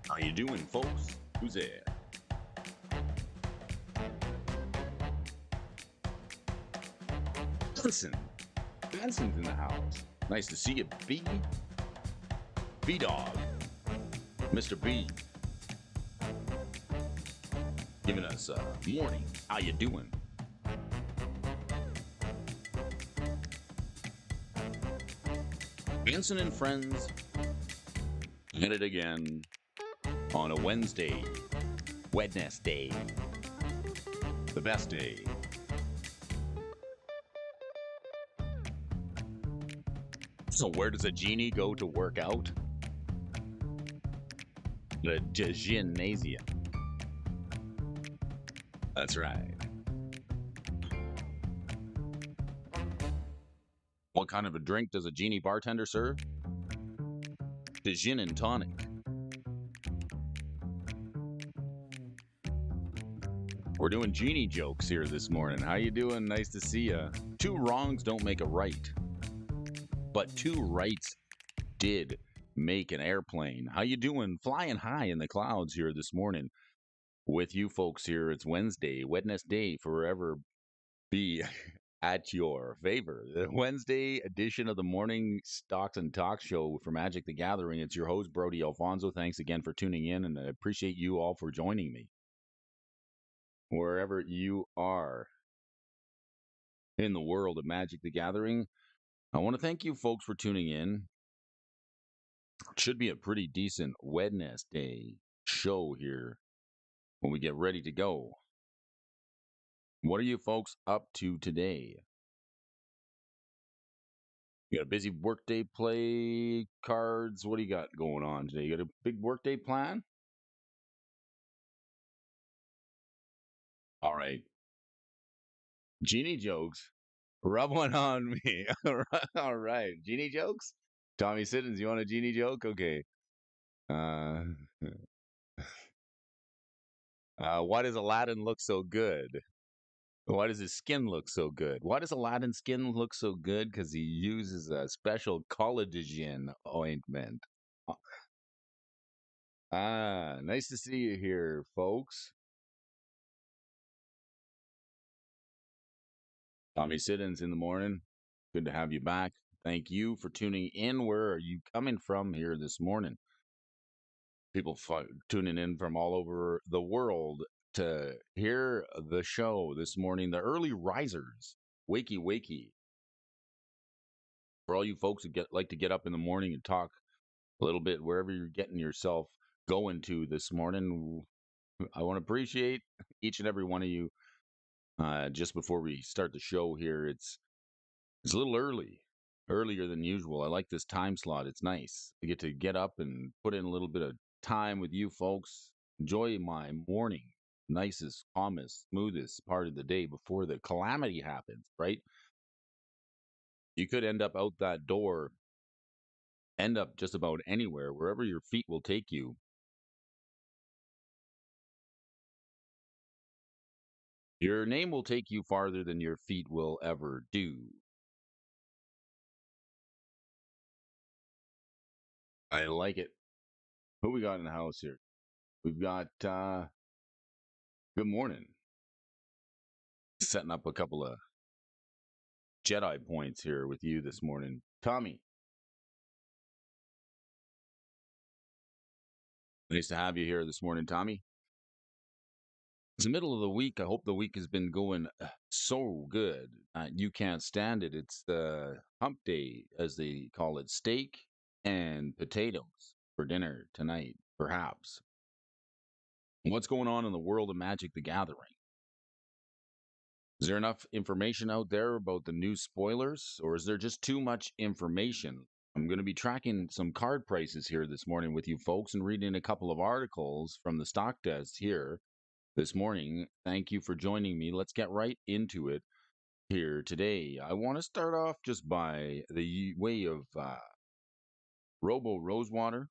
How you doing, folks? Who's there? Listen, Benson's in the house. Nice to see you, B. B-Dog. Mr. B. Giving us a morning. How you doing? Benson and friends at it again on a Wednesday. Wednesday. The best day. So where does a genie go to work out? The gymnasium. That's right. What kind of a drink does a genie bartender serve? The gin and tonic. We're doing genie jokes here this morning. How you doing? Nice to see you. Two wrongs don't make a right, but two rights did make an airplane. How you doing? Flying high in the clouds here this morning with you folks here. It's Wednesday, forever be at your favor. The Wednesday edition of the morning Stocks and Talk show for Magic the Gathering. It's your host, Brody Alfonso. Thanks again for tuning in, and I appreciate you all for joining me. Wherever you are in the world of Magic the Gathering, I want to thank you folks for tuning in. It should be a pretty decent Wednesday show here when we get ready to go. What are you folks up to today? You got a busy workday play cards? What do you got going on today? You got a big workday plan? All right. Genie jokes. Rub one on me. All right. Genie jokes? Tommy Siddons, you want a genie joke? Okay. Why does Aladdin look so good? Why does his skin look so good? Why does Aladdin's skin look so good? Because he uses a special collagen ointment. Nice to see you here, folks. Tommy Siddons in the morning. Good to have you back. Thank you for tuning in. Where are you coming from here this morning? People tuning in from all over the world to hear the show this morning. The early risers, wakey. For all you folks that like to get up in the morning and talk a little bit wherever you're getting yourself going to this morning, I want to appreciate each and every one of you. Just before we start the show here, it's a little earlier than usual. I like this time slot. It's nice. I get up and put in a little bit of time with you folks. Enjoy my morning. Nicest, calmest, smoothest part of the day before the calamity happens, right? You could end up out that door, end up just about anywhere, wherever your feet will take you. Your name will take you farther than your feet will ever do. I like it. Who we got in the house here? We've got, good morning. Setting up a couple of Jedi points here with you this morning. Tommy. Nice to have you here this morning, Tommy. It's the middle of the week. I hope the week has been going so good. You can't stand it. It's the hump day, as they call it. Steak and potatoes for dinner tonight, perhaps. What's going on in the world of Magic the Gathering? Is there enough information out there about the new spoilers, or is there just too much information? I'm going to be tracking some card prices here this morning with you folks and reading a couple of articles from the stock desk here this morning. Thank you for joining me. Let's get right into it here today. I want to start off just by the way of Robo Rosewater.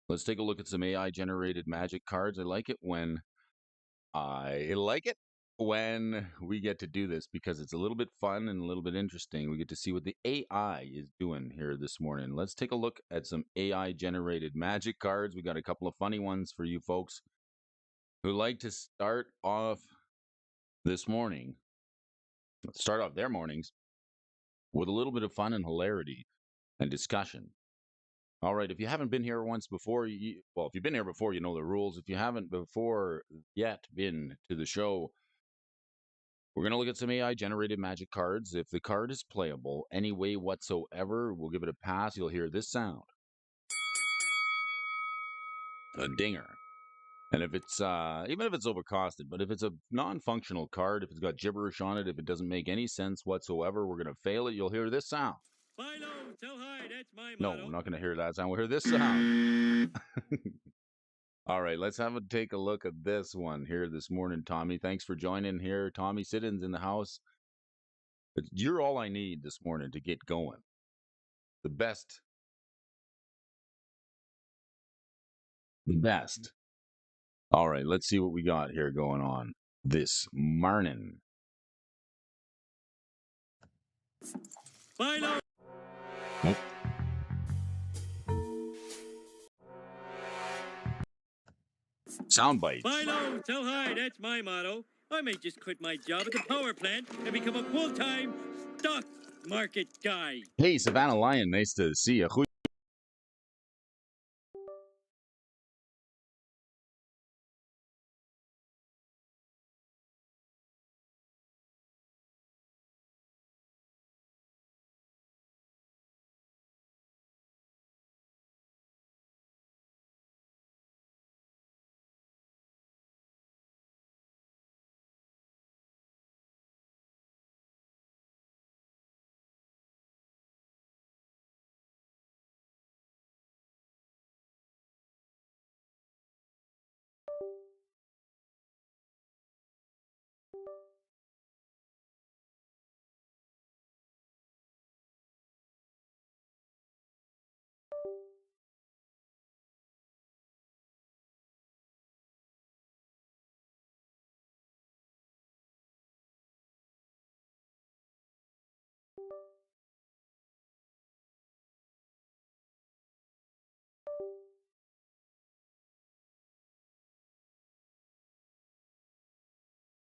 Let's take a look at some AI generated Magic cards. I like it when I like it. when we get to do this because it's a little bit fun and a little bit interesting. We get to see what the AI is doing here this morning. Let's take a look at some AI generated magic cards. We got a couple of funny ones for you folks who like to start off their mornings with a little bit of fun and hilarity and discussion. All right, if you haven't been here once before, if you've been here before, you know the rules. If you haven't before yet been to the show, we're going to look at some AI generated magic cards. If the card is playable any way whatsoever, we'll give it a pass. You'll hear this sound, a dinger. And if it's, even if it's overcosted, but if it's a non functional card, if it's got gibberish on it, if it doesn't make any sense whatsoever, we're going to fail it. You'll hear this sound. Buy low, sell high, that's my No, motto. we're not going to hear that sound. We'll hear this sound. All right, let's take a look at this one here this morning, Tommy. Thanks for joining here. Tommy Siddons in the house. You're all I need this morning to get going. The best. The best. All right, let's see what we got here going on this morning. Buy low. Sound bites. Buy low, sell high, that's my motto. I may just quit my job at the power plant and become a full-time stock market guy. Hey, Savannah Lion, nice to see you.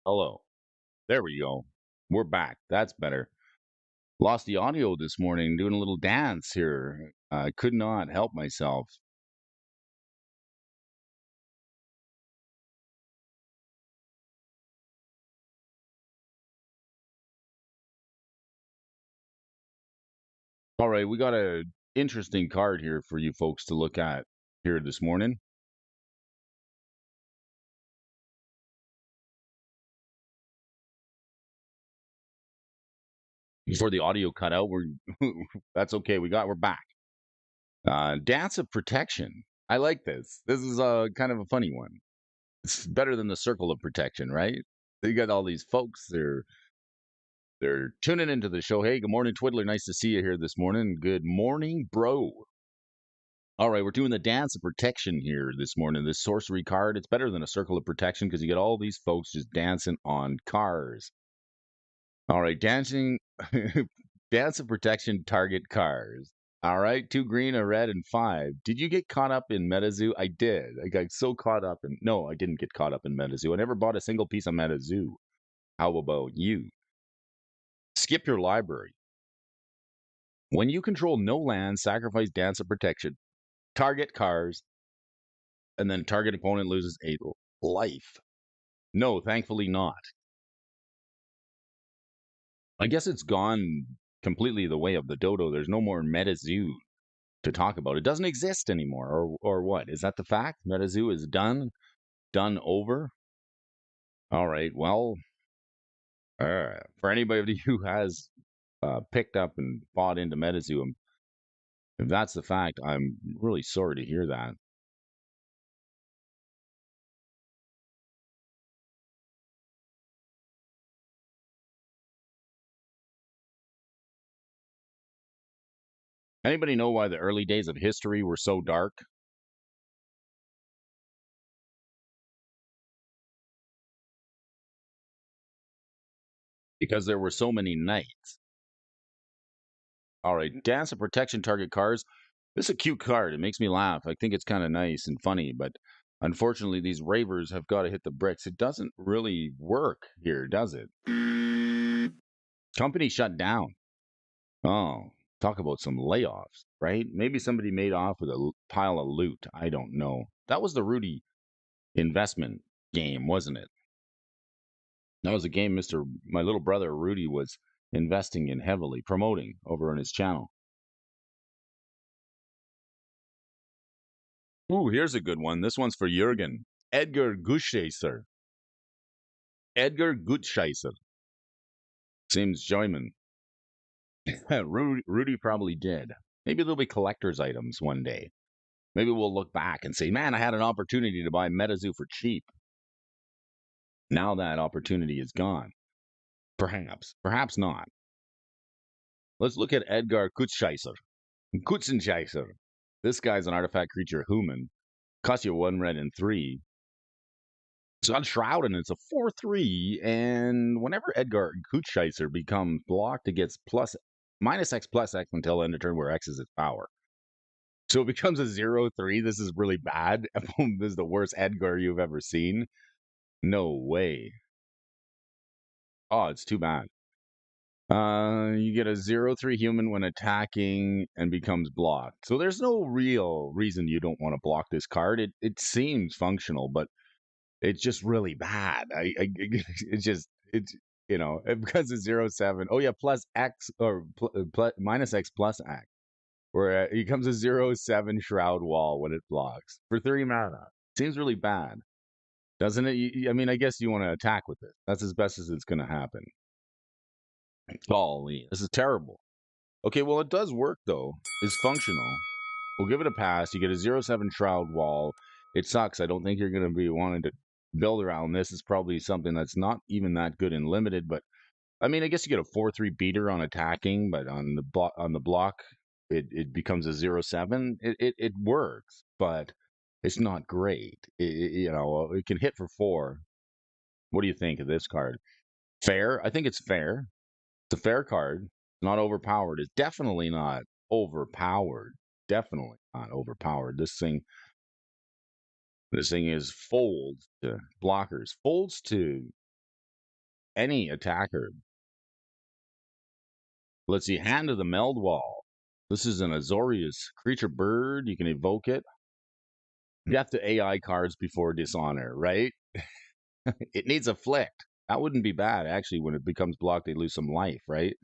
Hello. There we go. We're back. That's better. Lost the audio this morning doing a little dance here. I could not help myself. All right, we got a interesting card here for you folks to look at here this morning. Before the audio cut out, that's okay. We're back. Dance of Protection. I like this. This is a kind of a funny one. It's better than the Circle of Protection, right? You got all these folks. They're tuning into the show. Hey, good morning, Twiddler. Nice to see you here this morning. Good morning, bro. All right, we're doing the Dance of Protection here this morning. This sorcery card. It's better than a Circle of Protection because you get all these folks just dancing on cars. All right, dancing, Dance of Protection target cars. All right, 2 green, a red, and 5. Did you get caught up in MetaZoo? I did. I got so caught up in. No, I didn't get caught up in MetaZoo. I never bought a single piece of MetaZoo. How about you? Skip your library. When you control no land, sacrifice Dance of Protection, target cars, and then target opponent loses 8 life. No, thankfully not. I guess it's gone completely the way of the dodo. There's no more MetaZoo to talk about. It doesn't exist anymore, or what? Is that the fact? MetaZoo is done over. All right. Well, for anybody who has picked up and bought into MetaZoo, if that's the fact, I'm really sorry to hear that. Anybody know why the early days of history were so dark? because there were so many knights. All right, Dance of Protection target cards. This is a cute card. It makes me laugh. I think it's kind of nice and funny, but unfortunately, these ravers have got to hit the bricks. It doesn't really work here, does it? Company shut down. Oh, talk about some layoffs, right? Maybe somebody made off with a pile of loot. I don't know. That was the Rudy investment game, wasn't it? That was a game my little brother Rudy was investing in heavily, promoting over on his channel. Ooh, here's a good one. This one's for Jurgen. Edgar Gutscheiser. Edgar Gutscheiser. Seems Joyman. Rudy probably did. Maybe there'll be collector's items one day. Maybe we'll look back and say, man, I had an opportunity to buy MetaZoo for cheap. Now that opportunity is gone. Perhaps. Perhaps not. Let's look at Edgar Gutscheiser. Gutscheiser. This guy's an artifact creature human. Costs you 1 red and 3. It's on Shroud, and it's a 4/3. And whenever Edgar Gutscheiser becomes blocked, it gets -X/X until end of turn, where X is its power. So it becomes a 0/3. This is really bad. This is the worst Edgar you've ever seen. No way. Oh, it's too bad. You get a 0/3 human when attacking and becomes blocked. So there's no real reason you don't want to block this card. It seems functional, but it's just really bad. It's because it's 0/7. Oh yeah, plus X or -X plus X, where it becomes a 0/7 shroud wall when it blocks for 3 mana. Seems really bad, doesn't it? I mean, I guess you want to attack with it. That's as best as it's going to happen. Golly, this is terrible. Okay, well, it does work, though. It's functional. We'll give it a pass. You get a 0/7 Shroud Wall. It sucks. I don't think you're going to be wanting to build around this. It's probably something that's not even that good in limited, but I mean, I guess you get a 4/3 beater on attacking, but on the block, it becomes a 0/7. It works, but it's not great. It can hit for 4. What do you think of this card? Fair? I think it's fair. It's a fair card. Not overpowered. It's definitely not overpowered. Definitely not overpowered. This thing is folds to blockers. Folds to any attacker. Let's see. Hand of the Meld Wall. This is an Azorius creature bird. You can evoke it. Death to AI cards before dishonor, right? It needs a flick. That wouldn't be bad, actually. When it becomes blocked, they lose some life, right?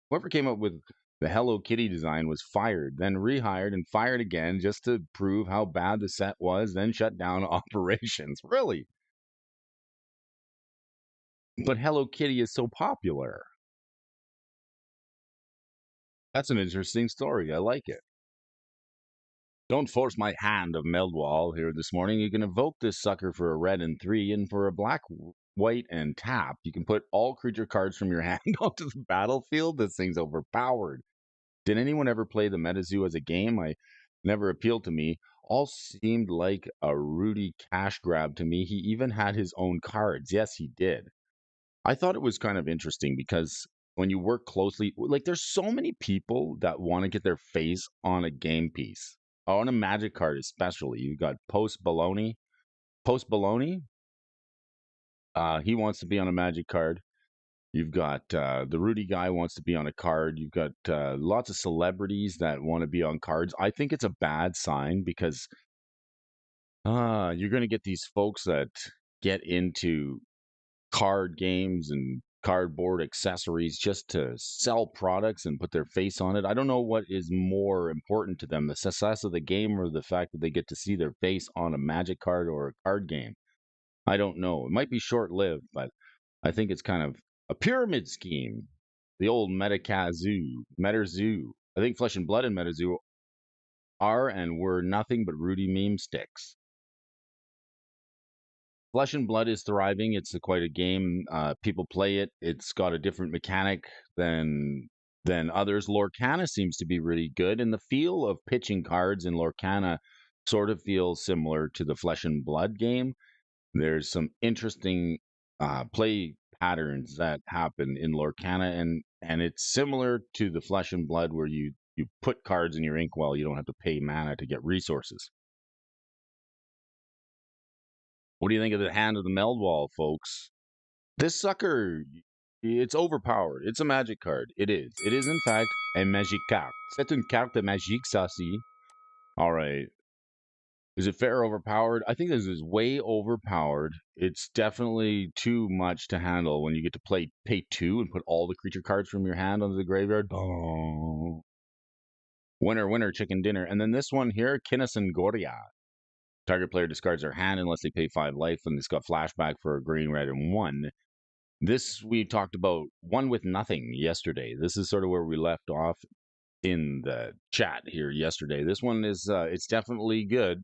Whoever came up with the Hello Kitty design was fired, then rehired and fired again just to prove how bad the set was, then shut down operations. Really? But Hello Kitty is so popular. That's an interesting story. I like it. Don't force my hand of Meldwall here this morning. You can evoke this sucker for a red and 3, and for a black, white, and tap, you can put all creature cards from your hand onto the battlefield. This thing's overpowered. Did anyone ever play the MetaZoo as a game? I never appealed to me. All seemed like a Rudy cash grab to me. He even had his own cards. Yes, he did. I thought it was kind of interesting because when you work closely, like there's so many people that want to get their face on a game piece, on a Magic card especially. You got Post Baloney. Post Baloney, he wants to be on a Magic card. You've got the Rudy guy wants to be on a card. You've got lots of celebrities that want to be on cards. I think it's a bad sign because you're going to get these folks that get into card games and cardboard accessories just to sell products and put their face on it. I don't know what is more important to them, the success of the game or the fact that they get to see their face on a Magic card or a card game. I don't know. It might be short-lived, but I think it's kind of a pyramid scheme. The old MetaZoo. I think Flesh and Blood and MetaZoo are and were nothing but Rudy meme sticks. Flesh and Blood is thriving. It's quite a game. People play it. It's got a different mechanic than others. Lorcana seems to be really good, and the feel of pitching cards in Lorcana sort of feels similar to the Flesh and Blood game. There's some interesting play patterns that happen in Lorcana, and it's similar to the Flesh and Blood, where you put cards in your inkwell. You don't have to pay mana to get resources. What do you think of the Hand of the Meldwall, folks? This sucker, it's overpowered. It's a magic card. It is. It is, in fact, a magic card. C'est une carte magique, ça, si. All right. Is it fair or overpowered? I think this is way overpowered. It's definitely too much to handle when you get to pay 2 and put all the creature cards from your hand onto the graveyard. Oh. Winner, winner, chicken dinner. And then this one here, Kinnison Goria. Target player discards their hand unless they pay 5 life, and it's got flashback for a green, red, and 1. This we talked about one with nothing yesterday. This is sort of where we left off in the chat here yesterday. This one is it's definitely good.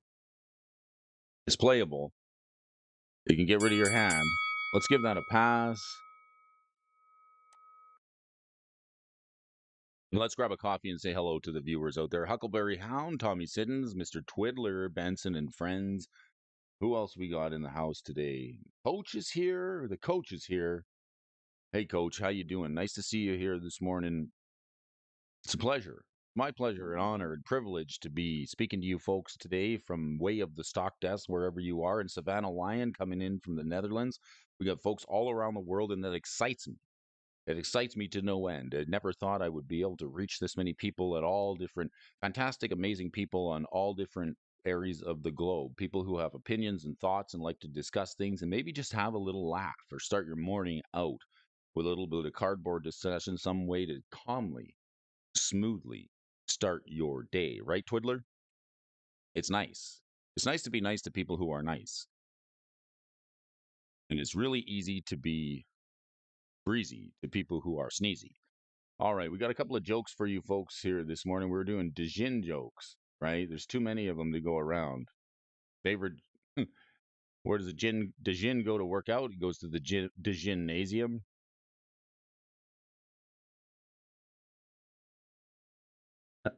It's playable. You can get rid of your hand. Let's give that a pass. And let's grab a coffee and say hello to the viewers out there. Huckleberry Hound, Tommy Siddons, Mr. Twiddler, Benson and friends. Who else we got in the house today? Coach is here. The coach is here. Hey, Coach, how you doing? Nice to see you here this morning. It's a pleasure. My pleasure and honor and privilege to be speaking to you folks today from way of the stock desk, wherever you are, in Savannah Lion, coming in from the Netherlands. We got folks all around the world, and that excites me. It excites me to no end. I never thought I would be able to reach this many people at all different, fantastic, amazing people on all different areas of the globe. People who have opinions and thoughts and like to discuss things and maybe just have a little laugh or start your morning out with a little bit of cardboard discussion, some way to calmly, smoothly start your day. Right, Twiddler? It's nice. It's nice to be nice to people who are nice. And it's really easy to be breezy to people who are sneezy. All right, we got a couple of jokes for you folks here this morning. We're doing Dijin jokes, right? There's too many of them to go around. Favorite, where does Dijin go to work out? He goes to the Dijinasium.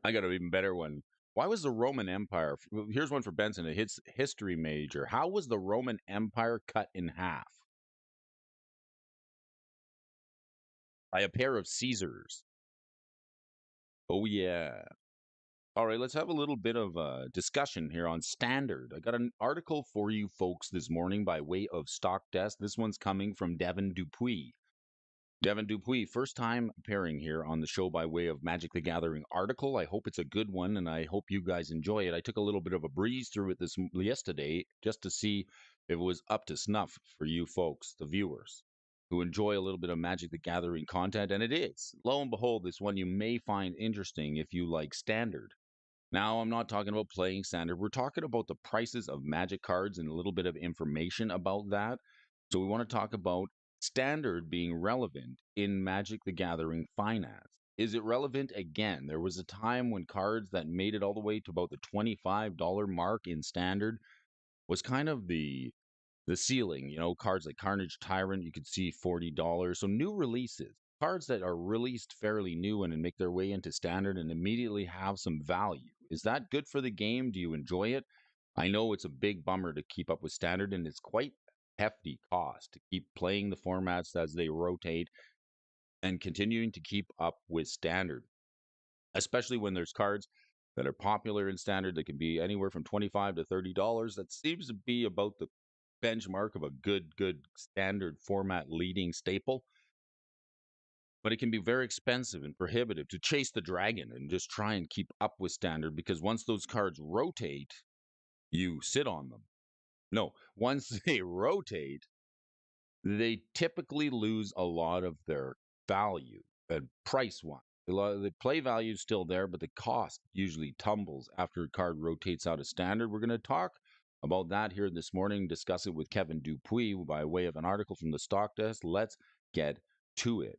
I got an even better one. Why was the Roman Empire? Here's one for Benson. It hits history major. How was the Roman Empire cut in half? By a pair of Caesars. Oh yeah. All right, let's have a little bit of a discussion here on standard. I got an article for you folks this morning by way of Stock Desk. This one's coming from Devin Dupuis. Devin Dupuis, first time appearing here on the show by way of Magic the Gathering article. I hope it's a good one, and I hope you guys enjoy it. I took a little bit of a breeze through it yesterday just to see if it was up to snuff for you folks, the viewers, who enjoy a little bit of Magic the Gathering content, and it is. Lo and behold, this one you may find interesting if you like standard. Now, I'm not talking about playing standard. We're talking about the prices of magic cards and a little bit of information about that. So, we want to talk about standard being relevant in Magic the Gathering finance. Is it relevant again? There was a time when cards that made it all the way to about the $25 mark in standard was kind of the ceiling. Cards like Carnage Tyrant, you could see $40. So new releases, cards that are released fairly new and make their way into standard and immediately have some value. Is that good for the game? Do you enjoy it? I know it's a big bummer to keep up with standard, and it's quite hefty cost to keep playing the formats as they rotate and continuing to keep up with standard, especially when there's cards that are popular in standard that can be anywhere from $25 to $30. That seems to be about the benchmark of a good standard format leading staple. But it can be very expensive and prohibitive to chase the dragon and just try and keep up with standard, because once those cards rotate, you sit on them. No, once they rotate, they typically lose a lot of their value and price wise. A lot of the play value is still there, but the cost usually tumbles after a card rotates out of standard. We're going to talk about that here this morning, discuss it with Kevin Dupuis by way of an article from the Stock Desk. Let's get to it.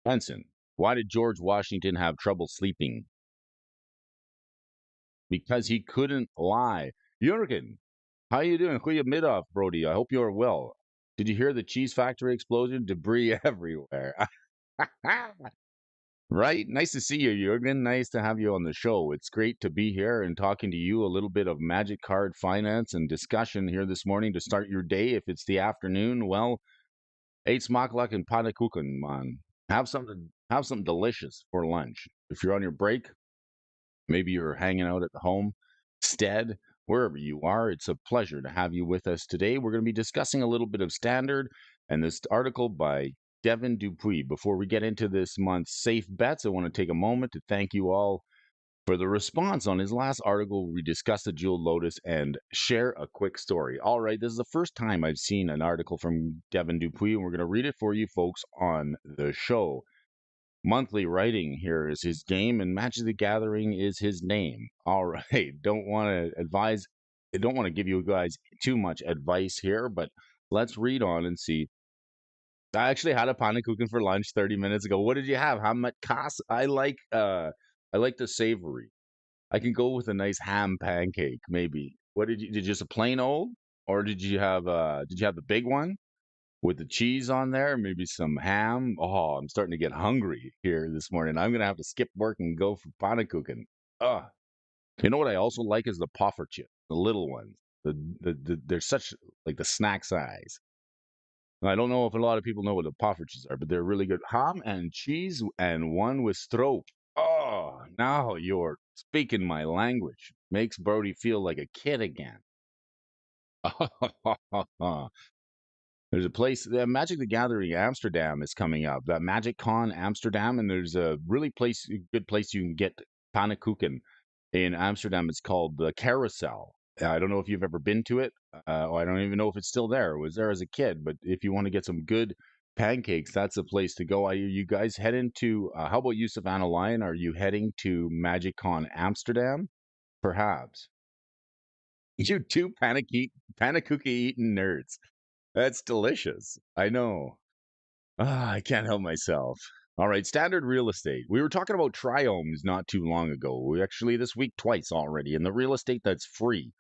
Benson, why did George Washington have trouble sleeping? Because he couldn't lie. Jurgen, how you doing? Goedemiddag, Brody. I hope you are well. Did you hear the cheese factory explosion? Debris everywhere. Right? Nice to see you, Jurgen. Nice to have you on the show. It's great to be here and talking to you a little bit of Magic Card finance and discussion here this morning to start your day. If it's the afternoon, well, eight smaklak and pannekuchen, man. Have something delicious for lunch. If you're on your break, maybe you're hanging out at the home stead, wherever you are. It's a pleasure to have you with us today. We're going to be discussing a little bit of standard and this article by Devin Dupuis. Before we get into this month's safe bets, I want to take a moment to thank you all for the response on his last article. We discussed the Jewel Lotus and share a quick story. All right, this is the first time I've seen an article from Devin Dupuis, and we're going to read it for you folks on the show. Monthly writing here is his game, and Magic the Gathering is his name. All right, don't want to give you guys too much advice here, but let's read on and see. I actually had a pannekuchen for lunch 30 minutes ago. What did you have? How much cost? I like the savory. I can go with a nice ham pancake, maybe. What did you just a plain old, or did you have the big one with the cheese on there, maybe some ham? Oh, I'm starting to get hungry here this morning. I'm gonna have to skip work and go for pannekuchen. Ah, you know what I also like is the poffer chip, the little ones. They're such like the snack size. I don't know if a lot of people know what the poffertjes are, but they're really good. Ham and cheese and one with stroop. Oh, now you're speaking my language. Makes Brody feel like a kid again. There's a place, Magic the Gathering Amsterdam is coming up. That Magic Con Amsterdam, and there's a really good place you can get pannekuchen in Amsterdam. It's called the Carousel. I don't know if you've ever been to it. I don't even know if it's still there. It was there as a kid, but if you want to get some good pancakes, that's a place to go. Are you guys heading to? How about you, Savannah Lion? Are you heading to Magic Con Amsterdam? Perhaps. You two pannekuchen eating nerds. That's delicious. I know. I can't help myself. All right, standard real estate. We were talking about triomes not too long ago. We actually this week twice already, and the real estate that's free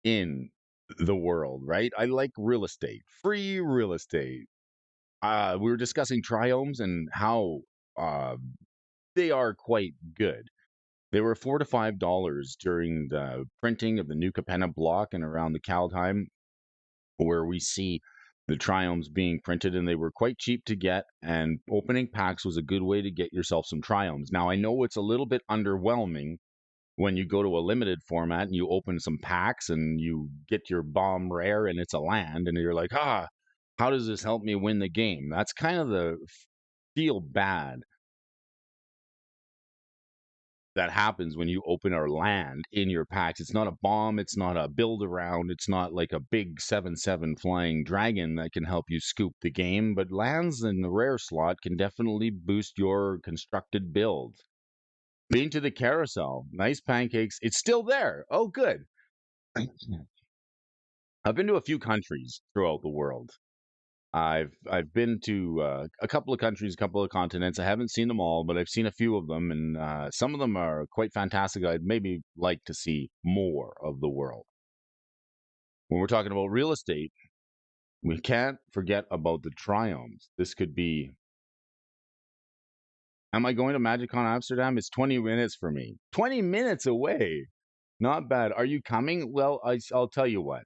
in the world, right? I like real estate, free real estate. We were discussing triomes and how uh, they are quite good. They were $4 to $5 during the printing of the new Capenna block and around the Kaldheim, where we see the triomes being printed, and they were quite cheap to get, and opening packs was a good way to get yourself some triomes. Now I know it's a little bit underwhelming when you go to a limited format and you open some packs and you get your bomb rare and it's a land, and you're like, how does this help me win the game? That's kind of the feel bad that happens when you open a land in your packs. It's not a bomb, it's not a build around, it's not like a big 7/7 flying dragon that can help you scoop the game, but lands in the rare slot can definitely boost your constructed build. Being to the carousel, nice pancakes. It's still there. Oh, good. I've been to a few countries throughout the world. I've been to a couple of countries, a couple of continents. I haven't seen them all, but I've seen a few of them, and some of them are quite fantastic. I'd maybe like to see more of the world. When we're talking about real estate, we can't forget about the triomes. This could be. Am I going to MagicCon Amsterdam? It's 20 minutes for me. 20 minutes away. Not bad. Are you coming? Well, I'll tell you what.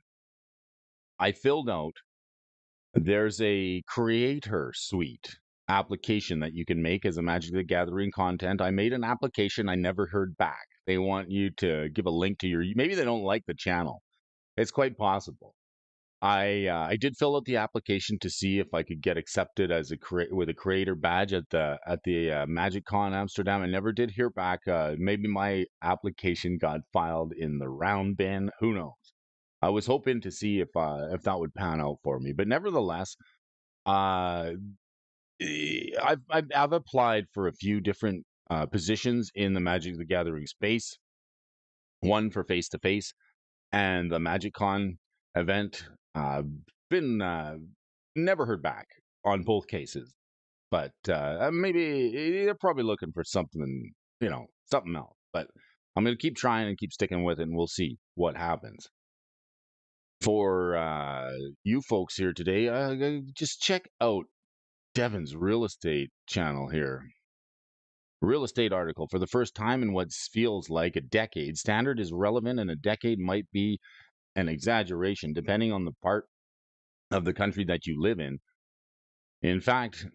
I filled out There's a creator suite application that you can make as a Magic the Gathering content. I made an application. I never heard back. They want you to give a link to your. Maybe they don't like the channel. It's quite possible. I did fill out the application to see if I could get accepted as with a creator badge at the Magic Con Amsterdam. I never did hear back. Maybe my application got filed in the round bin. Who knows? I was hoping to see if that would pan out for me, but nevertheless, uh, I've applied for a few different positions in the Magic the Gathering space. One for face to face and the MagicCon event. Been never heard back on both cases, but maybe they're probably looking for something, something else. But I'm gonna keep trying and keep sticking with it, and we'll see what happens. For you folks here today, just check out Devin's real estate channel here. Real estate article. For the first time in what feels like a decade, standard is relevant, and a decade might be an exaggeration depending on the part of the country that you live in. In fact,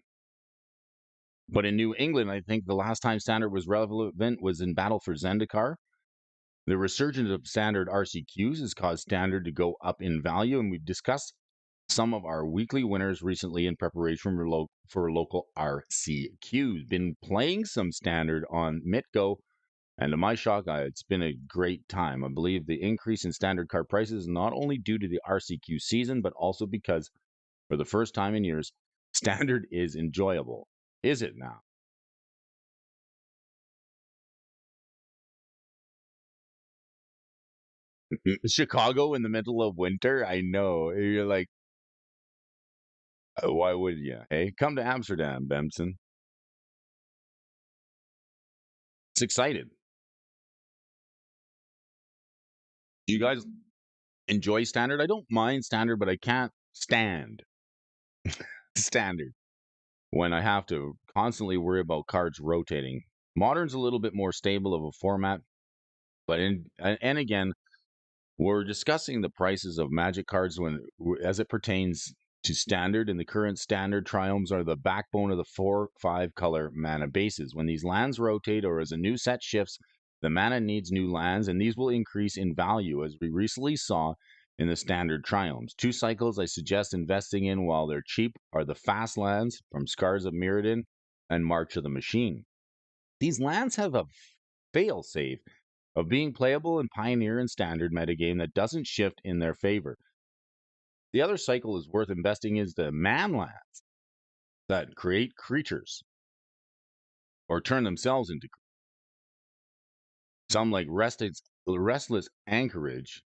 but in New England, I think the last time standard was relevant was in Battle for Zendikar. The resurgence of standard RCQs has caused standard to go up in value, and we've discussed some of our weekly winners recently in preparation for local RCQs. Been playing some standard on Mitgo, and to my shock, it's been a great time. I believe the increase in standard card prices is not only due to the RCQ season, but also because for the first time in years, standard is enjoyable. Is it now? Chicago in the middle of winter? I know. You're like, why would you? Hey, come to Amsterdam, Benson. It's excited. Do you guys enjoy standard? I don't mind standard, but I can't stand standard when I have to constantly worry about cards rotating. Modern's a little bit more stable of a format, but and again, we're discussing the prices of Magic cards as it pertains to standard, and the current standard triomes are the backbone of the 4/5 color mana bases. When these lands rotate or as a new set shifts, the mana needs new lands, and these will increase in value, as we recently saw in the standard triomes. Two cycles I suggest investing in while they're cheap are the fast lands from Scars of Mirrodin and March of the Machine. These lands have a fail-safe of being playable in Pioneer and Standard metagame that doesn't shift in their favor. The other cycle is worth investing is the man lands that create creatures or turn themselves into some like Restless Anchorage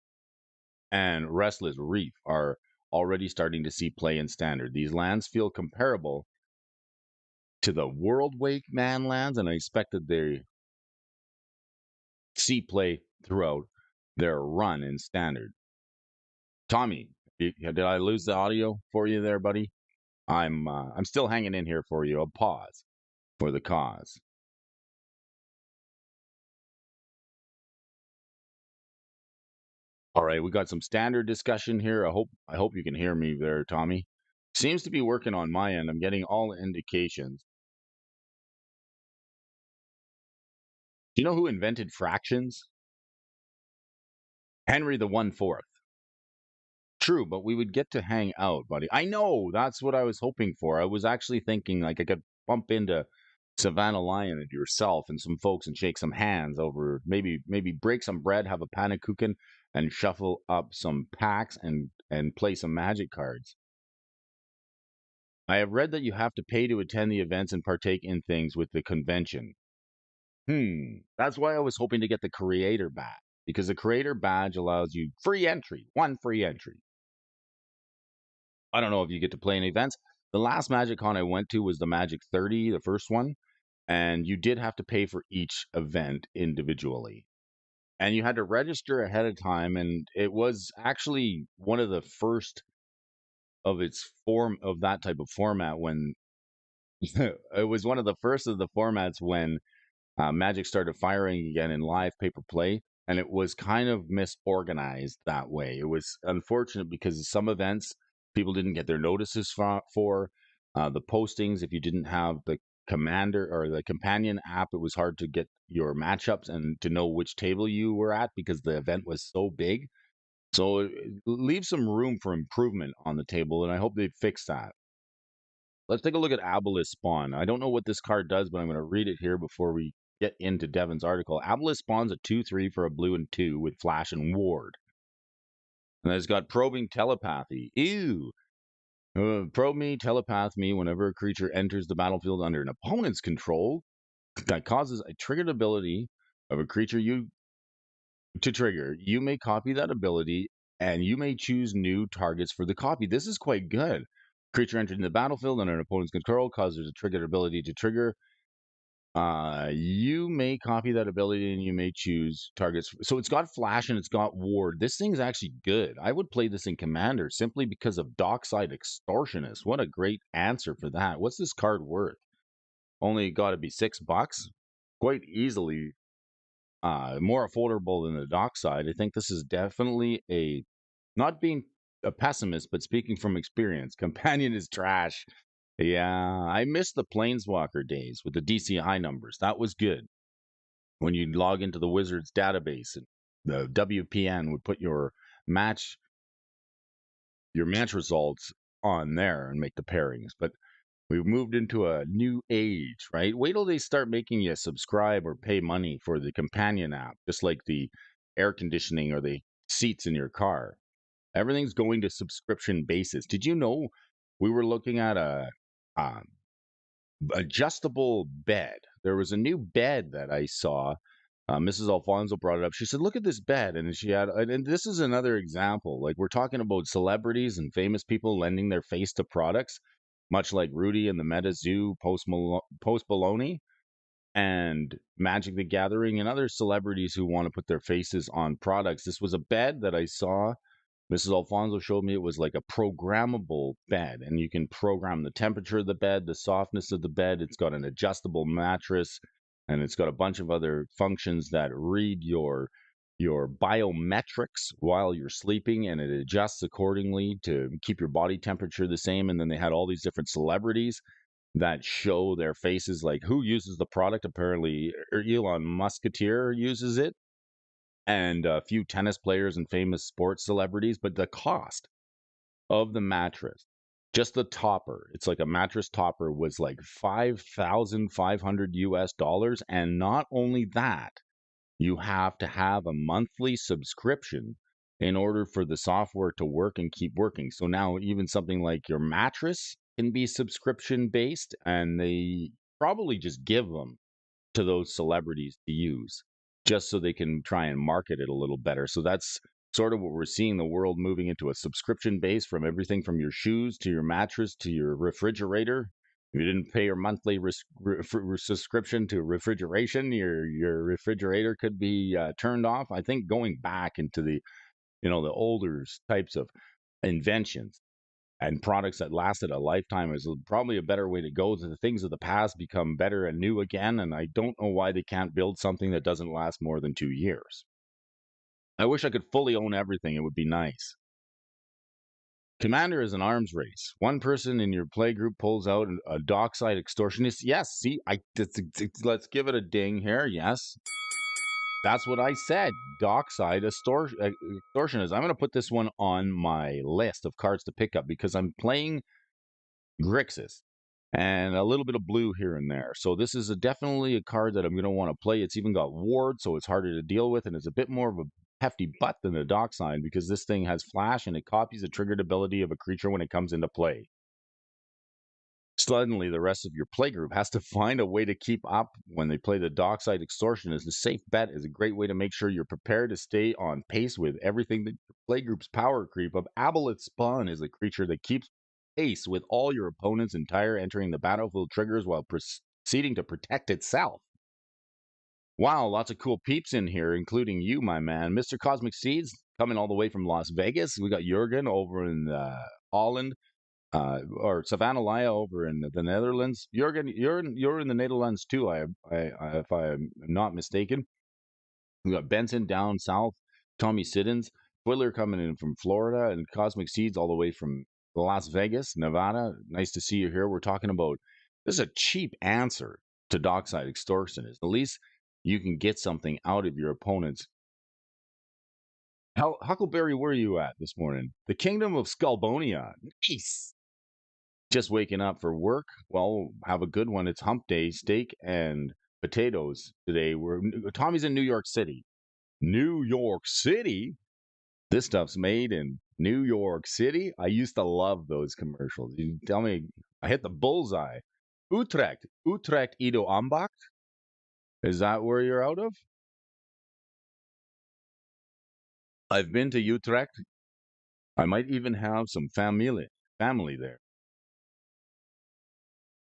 and Restless Reef are already starting to see play in Standard. These lands feel comparable to the World Wake man lands, and I expect that they see play throughout their run in Standard. Tommy, did I lose the audio for you there, buddy? I'm still hanging in here for you. I'll pause for the cause. All right, we got some standard discussion here. I hope you can hear me there, Tommy. Seems to be working on my end. I'm getting all indications. Do you know who invented fractions? Henry the 1/4. True, but we would get to hang out, buddy. I know. That's what I was hoping for. I was actually thinking like I could bump into Savannah Lion and yourself and some folks and shake some hands over maybe break some bread, have a pannekuchen, and shuffle up some packs and play some magic cards. I have read that you have to pay to attend the events and partake in things with the convention. That's why I was hoping to get the creator badge, because the creator badge allows you free entry, one free entry. I don't know if you get to play in events. The last Magic Con I went to was the Magic 30, the first one, and you did have to pay for each event individually. And you had to register ahead of time, and it was actually one of the first of its form of that type of format when it was one of the first of the formats when Magic started firing again in live paper play, and it was kind of misorganized that way. It was unfortunate because some events people didn't get their notices for the postings. If you didn't have the commander or the companion app, it was hard to get your matchups and to know which table you were at because the event was so big. So it leaves some room for improvement on the table, and I hope they fix that. Let's take a look at Aboleth Spawn. I don't know what this card does, but I'm going to read it here before we get into Devin's article. Aboleth Spawn's a 2/3 for a blue and 2 with flash and ward. And it's got probing telepathy. Ew. Probe me, telepath me whenever a creature enters the battlefield under an opponent's control that causes a triggered ability of a creature you to trigger. You may copy that ability and you may choose new targets for the copy. This is quite good. Creature entered in the battlefield under an opponent's control causes a triggered ability to trigger. You may copy that ability and you may choose targets. So it's got flash and it's got ward. This thing's actually good. I would play this in Commander simply because of Dockside Extortionist. What a great answer for that. What's this card worth? Only got to be $6. quite easily more affordable than the dock side. I think this is definitely a not being a pessimist, but speaking from experience. Companion is trash. Yeah, I miss the Planeswalker days with the DCI numbers. That was good. When you log into the Wizards database, and the WPN would put your match results on there and make the pairings. But we've moved into a new age, right? Wait till they start making you subscribe or pay money for the companion app, just like the air conditioning or the seats in your car. Everything's going to subscription basis. Did you know we were looking at a um, adjustable bed? There was a new bed that I saw. Mrs. Alfonso brought it up. She said, "Look at this bed," and she had, and this is another example. Like we're talking about celebrities and famous people lending their face to products, much like Rudy and the Meta Zoo, Post Baloney, and Magic the Gathering, and other celebrities who want to put their faces on products. This was a bed that I saw. Mrs. Alfonso showed me it was like a programmable bed, and you can program the temperature of the bed, the softness of the bed. It's got an adjustable mattress, and it's got a bunch of other functions that read your biometrics while you're sleeping, and it adjusts accordingly to keep your body temperature the same. And then they had all these different celebrities that show their faces, like who uses the product. Apparently, Elon Musketeer uses it, and a few tennis players and famous sports celebrities. But the cost of the mattress, just the topper, it's like a mattress topper, was like 5,500 US dollars. And not only that, you have to have a monthly subscription in order for the software to work and keep working. So now even something like your mattress can be subscription based, and they probably just give them to those celebrities to use just so they can try and market it a little better. So that's sort of what we're seeing, the world moving into a subscription base, from everything from your shoes to your mattress to your refrigerator. If you didn't pay your monthly subscription to refrigeration, your refrigerator could be turned off. I think going back into the older types of inventions and products that lasted a lifetime is probably a better way to go. The things of the past become better and new again, and I don't know why they can't build something that doesn't last more than 2 years. I wish I could fully own everything. It would be nice. Commander is an arms race. One person in your play group pulls out a dockside extortionist. Yes, see, let's give it a ding here. Yes, that's what I said. Dockside extortionist. I'm going to put this one on my list of cards to pick up because I'm playing Grixis and a little bit of blue here and there. So this is definitely a card that I'm going to want to play. It's even got ward, so it's harder to deal with, and it's a bit more of a hefty butt than the Dockside because this thing has flash and it copies the triggered ability of a creature when it comes into play. Suddenly, the rest of your playgroup has to find a way to keep up when they play the Dockside Extortion. As a safe bet is a great way to make sure you're prepared to stay on pace with everything. That your playgroup's power creep of Aboleth Spawn is a creature that keeps pace with all your opponent's entire entering the battlefield triggers while proceeding to protect itself. Wow, lots of cool peeps in here, including you, my man. Mr. Cosmic Seeds, coming all the way from Las Vegas. We got Jurgen over in Holland, or Savannah Laya over in the Netherlands. Jurgen, you're in the Netherlands too, if I'm not mistaken. We got Benson down south, Tommy Siddons, Twiller coming in from Florida, and Cosmic Seeds all the way from Las Vegas, Nevada. Nice to see you here. We're talking about this is a cheap answer to Dockside Extortion. Is at least you can get something out of your opponents. Huckleberry, where are you at this morning? The Kingdom of Skullbonia. Nice. Just waking up for work. Well, have a good one. It's hump day, steak and potatoes today. Tommy's in New York City. New York City? This stuff's made in New York City? I used to love those commercials. You tell me, I hit the bullseye. Utrecht, Ido Ambacht? Is that where you're out of? I've been to Utrecht. I might even have some family there.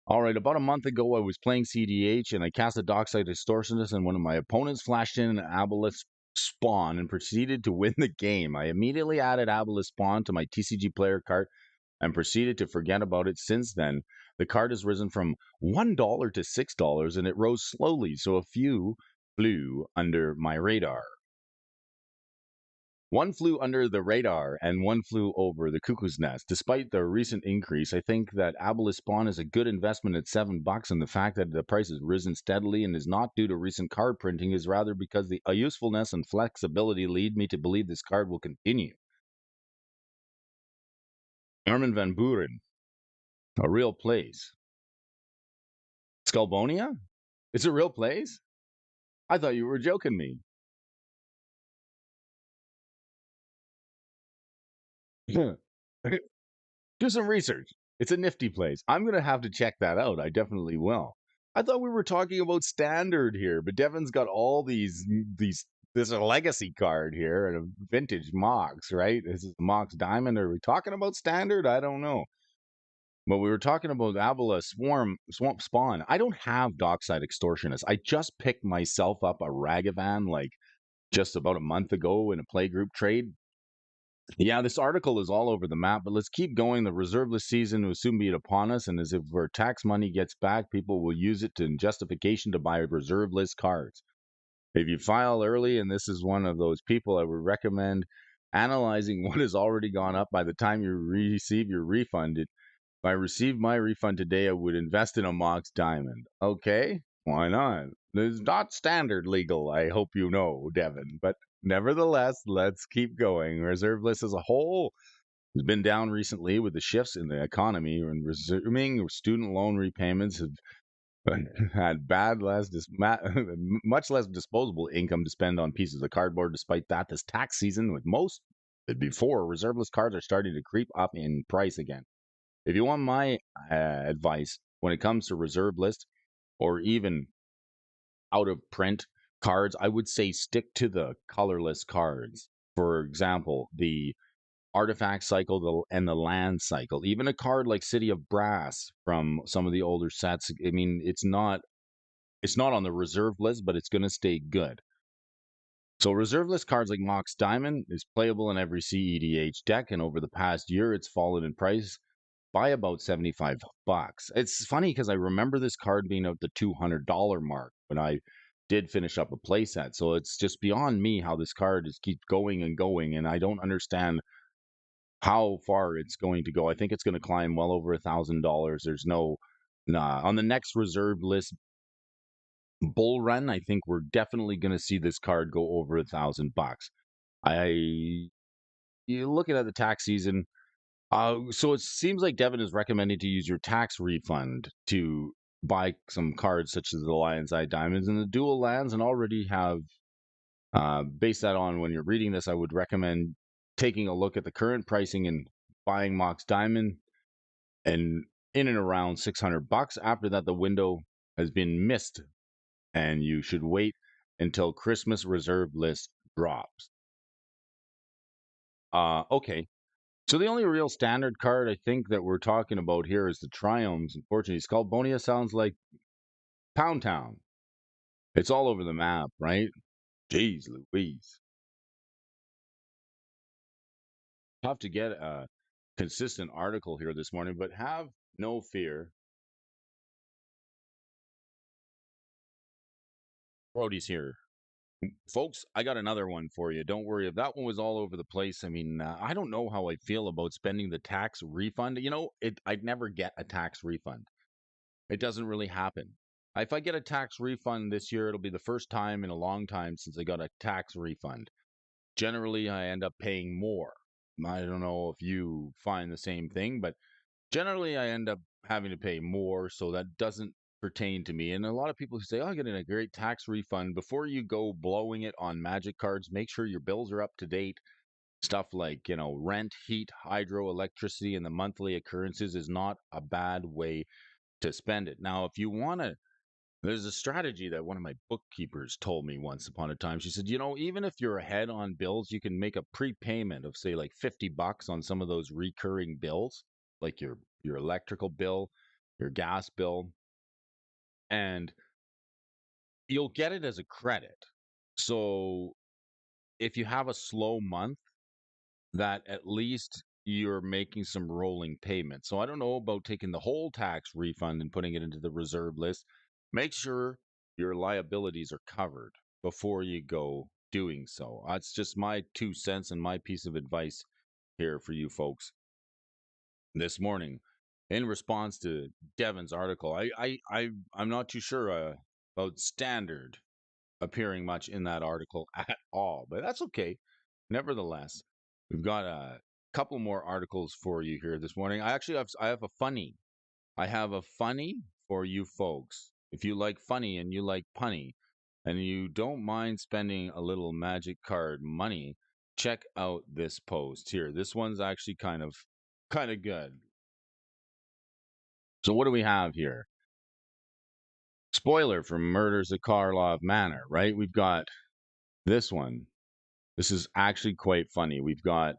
All right, about a month ago, I was playing CDH and I cast a Dockside Extortionist, and one of my opponents flashed in an Aboleth Spawn and proceeded to win the game. I immediately added Aboleth Spawn to my TCG player cart and proceeded to forget about it. Since then, the card has risen from $1 to $6, and it rose slowly, so a few flew under my radar. One flew under the radar and one flew over the cuckoo's nest. Despite the recent increase, I think that Aboleth Spawn is a good investment at $7, and the fact that the price has risen steadily and is not due to recent card printing is rather because the usefulness and flexibility lead me to believe this card will continue. Armin van Buren, a real place. Skullbonia? It's a real place? I thought you were joking me. Do some research. It's a nifty place. I'm going to have to check that out. I definitely will. I thought we were talking about standard here, but Devin's got all these. There's a legacy card here and a vintage Mox, right? This is Mox Diamond. Are we talking about standard? I don't know. But we were talking about Avila Swamp Spawn. I don't have Dockside Extortionist. I just picked myself up a Ragavan like just about a month ago in a playgroup trade. Yeah, this article is all over the map, but let's keep going. The reserveless season will soon be upon us, and as if our tax money gets back, people will use it in justification to buy reserveless cards. If you file early, and this is one of those people, I would recommend analyzing what has already gone up by the time you receive your refund. If I received my refund today, I would invest in a Mox Diamond. Okay, why not? It's not standard legal, I hope you know, Devin, but nevertheless, let's keep going. Reserve list as a whole has been down recently with the shifts in the economy and resuming student loan repayments have had much less disposable income to spend on pieces of cardboard. Despite that, this tax season, with most before, reserveless cards are starting to creep up in price again. If you want my advice when it comes to reserve list or even out of print cards, I would say stick to the colorless cards. For example, the artifact cycle and the land cycle. Even a card like City of Brass from some of the older sets. I mean, it's not on the reserve list, but it's going to stay good. So reserve list cards like Mox Diamond is playable in every CEDH deck, and over the past year, it's fallen in price by about $75. It's funny because I remember this card being at the $200 mark when I did finish up a playset. So it's just beyond me how this card is keep going and going, and I don't understand how far it's going to go. I think it's going to climb well over $1,000. There's no nah. On the next reserve list bull run, I think we're definitely going to see this card go over $1,000. You looking at the tax season. So it seems like Devin is recommending to use your tax refund to buy some cards such as the Lion's Eye Diamonds and the Dual Lands, and already have based that on when you're reading this. I would recommend taking a look at the current pricing and buying Mox Diamond and in and around $600. After that, the window has been missed, and you should wait until Christmas reserve list drops. Okay. So the only real standard card I think that we're talking about here is the Triumphs. Unfortunately, Skullbonia sounds like Pound Town. It's all over the map, right? Jeez Louise. Tough to get a consistent article here this morning, but have no fear. Brody's here. Folks, I got another one for you. Don't worry. If that one was all over the place, I mean, I don't know how I feel about spending the tax refund. I'd never get a tax refund. It doesn't really happen. If I get a tax refund this year, it'll be the first time in a long time since I got a tax refund. Generally, I end up paying more. I don't know if you find the same thing, but generally, I end up having to pay more. So that doesn't pertain to me. And a lot of people who say, "Oh, I'm getting a great tax refund," before you go blowing it on magic cards, make sure your bills are up to date. Stuff like, rent, heat, hydro, electricity, and the monthly occurrences is not a bad way to spend it. Now, if you want to, there's a strategy that one of my bookkeepers told me once upon a time. She said, even if you're ahead on bills, you can make a prepayment of say like $50 on some of those recurring bills, like your electrical bill, your gas bill, and you'll get it as a credit. So if you have a slow month, that at least you're making some rolling payments. So I don't know about taking the whole tax refund and putting it into the reserve list. Make sure your liabilities are covered before you go doing so. That's just my 2 cents and my piece of advice here for you folks this morning in response to Devin's article. I'm not too sure about Standard appearing much in that article at all, but that's okay. Nevertheless, we've got a couple more articles for you here this morning. I have a funny. I have a funny for you folks. If you like funny and you like punny and you don't mind spending a little magic card money, check out this post here. This one's actually kind of good. So what do we have here? Spoiler from Murders at Karlov Manor, right? We've got this one. This is actually quite funny. We've got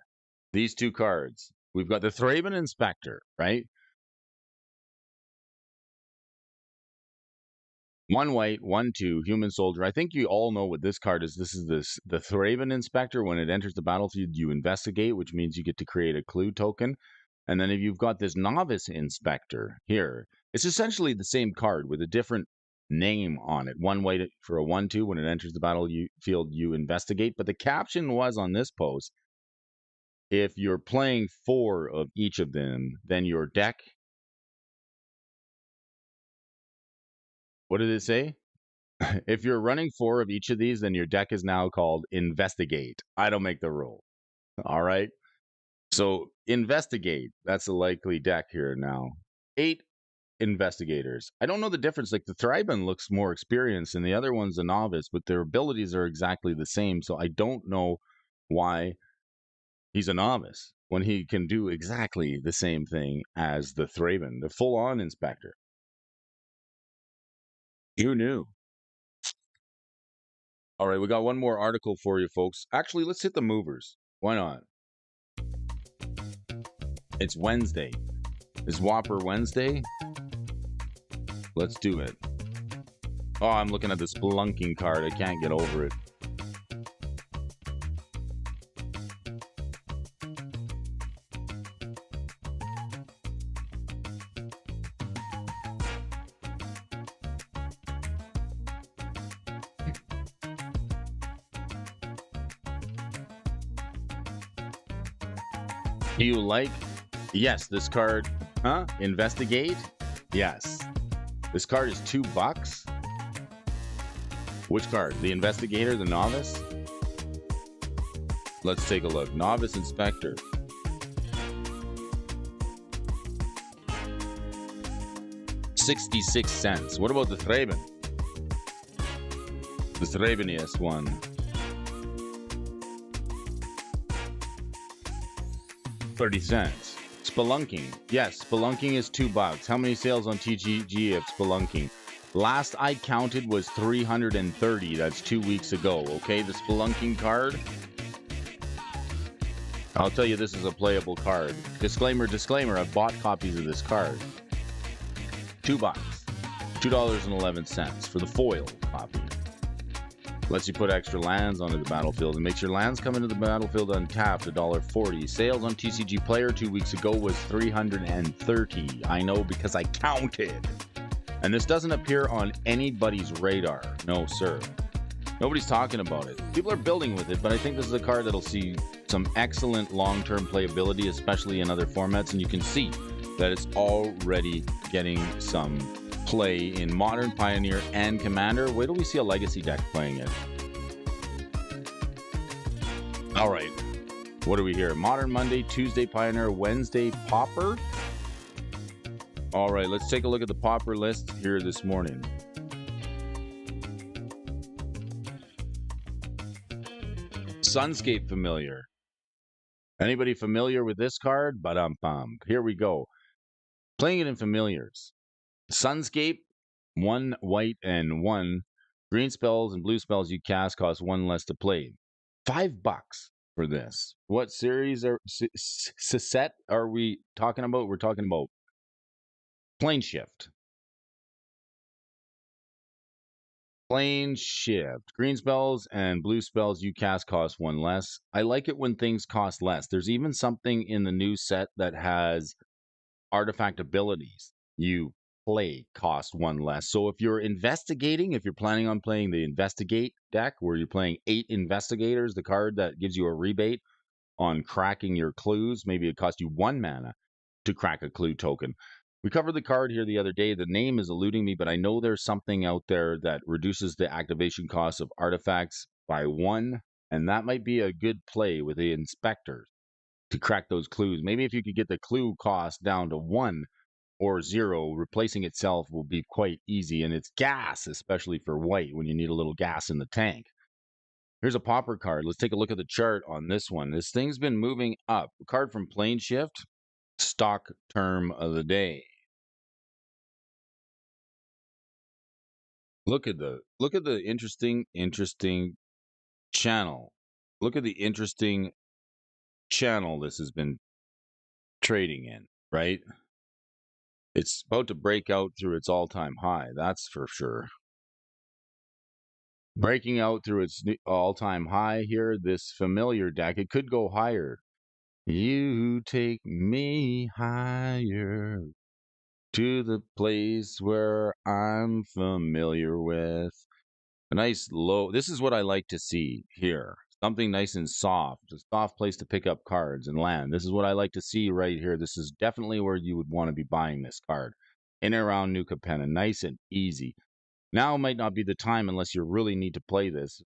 these two cards. We've got the Thraben Inspector, right? One white, 1/2, human soldier. I think you all know what this card is. This is the Thraben Inspector. When it enters the battlefield, you investigate, which means you get to create a clue token. And then if you've got this Novice Inspector here, it's essentially the same card with a different name on it. One white for a 1/2. When it enters the battlefield, you investigate. But the caption was on this post, if you're playing 4 of each of them, then your deck. What did it say? If you're running 4 of each of these, then your deck is now called Investigate. I don't make the rule. All right. So Investigate, that's a likely deck here now. 8 investigators. I don't know the difference. Like the Thriben looks more experienced and the other one's a novice, but their abilities are exactly the same. So I don't know why he's a novice when he can do exactly the same thing as the Thraben, the full on inspector. Who knew? All right, we got one more article for you folks. Actually, let's hit the movers. Why not? It's Wednesday. Is Whopper Wednesday? Let's do it. Oh, I'm looking at this Spelunking card. I can't get over it. Do you like? Yes, this card. Huh? Investigate? Yes. This card is $2. Which card? The Investigator, the Novice? Let's take a look. Novice Inspector. $0.66. What about the Thraben? The Thravenius one. $0.30. Spelunking. Yes, Spelunking is $2. How many sales on TGG of Spelunking? Last I counted was 330. That's 2 weeks ago. Okay, the Spelunking card. I'll tell you, this is a playable card. Disclaimer, disclaimer. I've bought copies of this card. $2. $2.11 for the foil copy. Lets you put extra lands onto the battlefield and makes your lands come into the battlefield untapped. $1.40. Sales on TCG Player 2 weeks ago was 330. I know because I counted. And this doesn't appear on anybody's radar. No, sir. Nobody's talking about it. People are building with it, but I think this is a card that'll see some excellent long-term playability, especially in other formats. And you can see that it's already getting some play in Modern, Pioneer, and Commander. Wait till we see a Legacy deck playing it. All right. What do we hear? Modern Monday, Tuesday Pioneer, Wednesday Pauper. All right, let's take a look at the Pauper list here this morning. Sunscape familiar. Anybody familiar with this card? Ba-dum-bum. Here we go. Playing it in familiars. Sunscape, 1 white and 1 green spells and blue spells you cast cost 1 less to play. $5 for this. What series or set are we talking about? We're talking about Plane Shift. Plane shift. Green spells and blue spells you cast cost one less. I like it when things cost less. There's even something in the new set that has artifact abilities you play cost one less. So if you're investigating, if you're planning on playing the investigate deck where you're playing 8 investigators, the card that gives you a rebate on cracking your clues, maybe it costs you 1 mana to crack a clue token. We covered the card here the other day. The name is eluding me, but I know there's something out there that reduces the activation cost of artifacts by 1, and that might be a good play with the inspectors to crack those clues. Maybe if you could get the clue cost down to 1 or 0, replacing itself will be quite easy, and it's gas, especially for white when you need a little gas in the tank. Here's a popper card. Let's take a look at the chart on this one. This thing's been moving up. A card from Plane Shift, stock term of the day. Look at the interesting channel. Look at the interesting channel this has been trading in, right? It's about to break out through its all-time high, that's for sure. Breaking out through its all-time high here, this familiar deck, it could go higher. You take me higher to the place where I'm familiar with. A nice low. This is what I like to see here. Something nice and soft, a soft place to pick up cards and land. This is what I like to see right here. This is definitely where you would want to be buying this card. In and around New Capenna, nice and easy. Now might not be the time unless you really need to play this.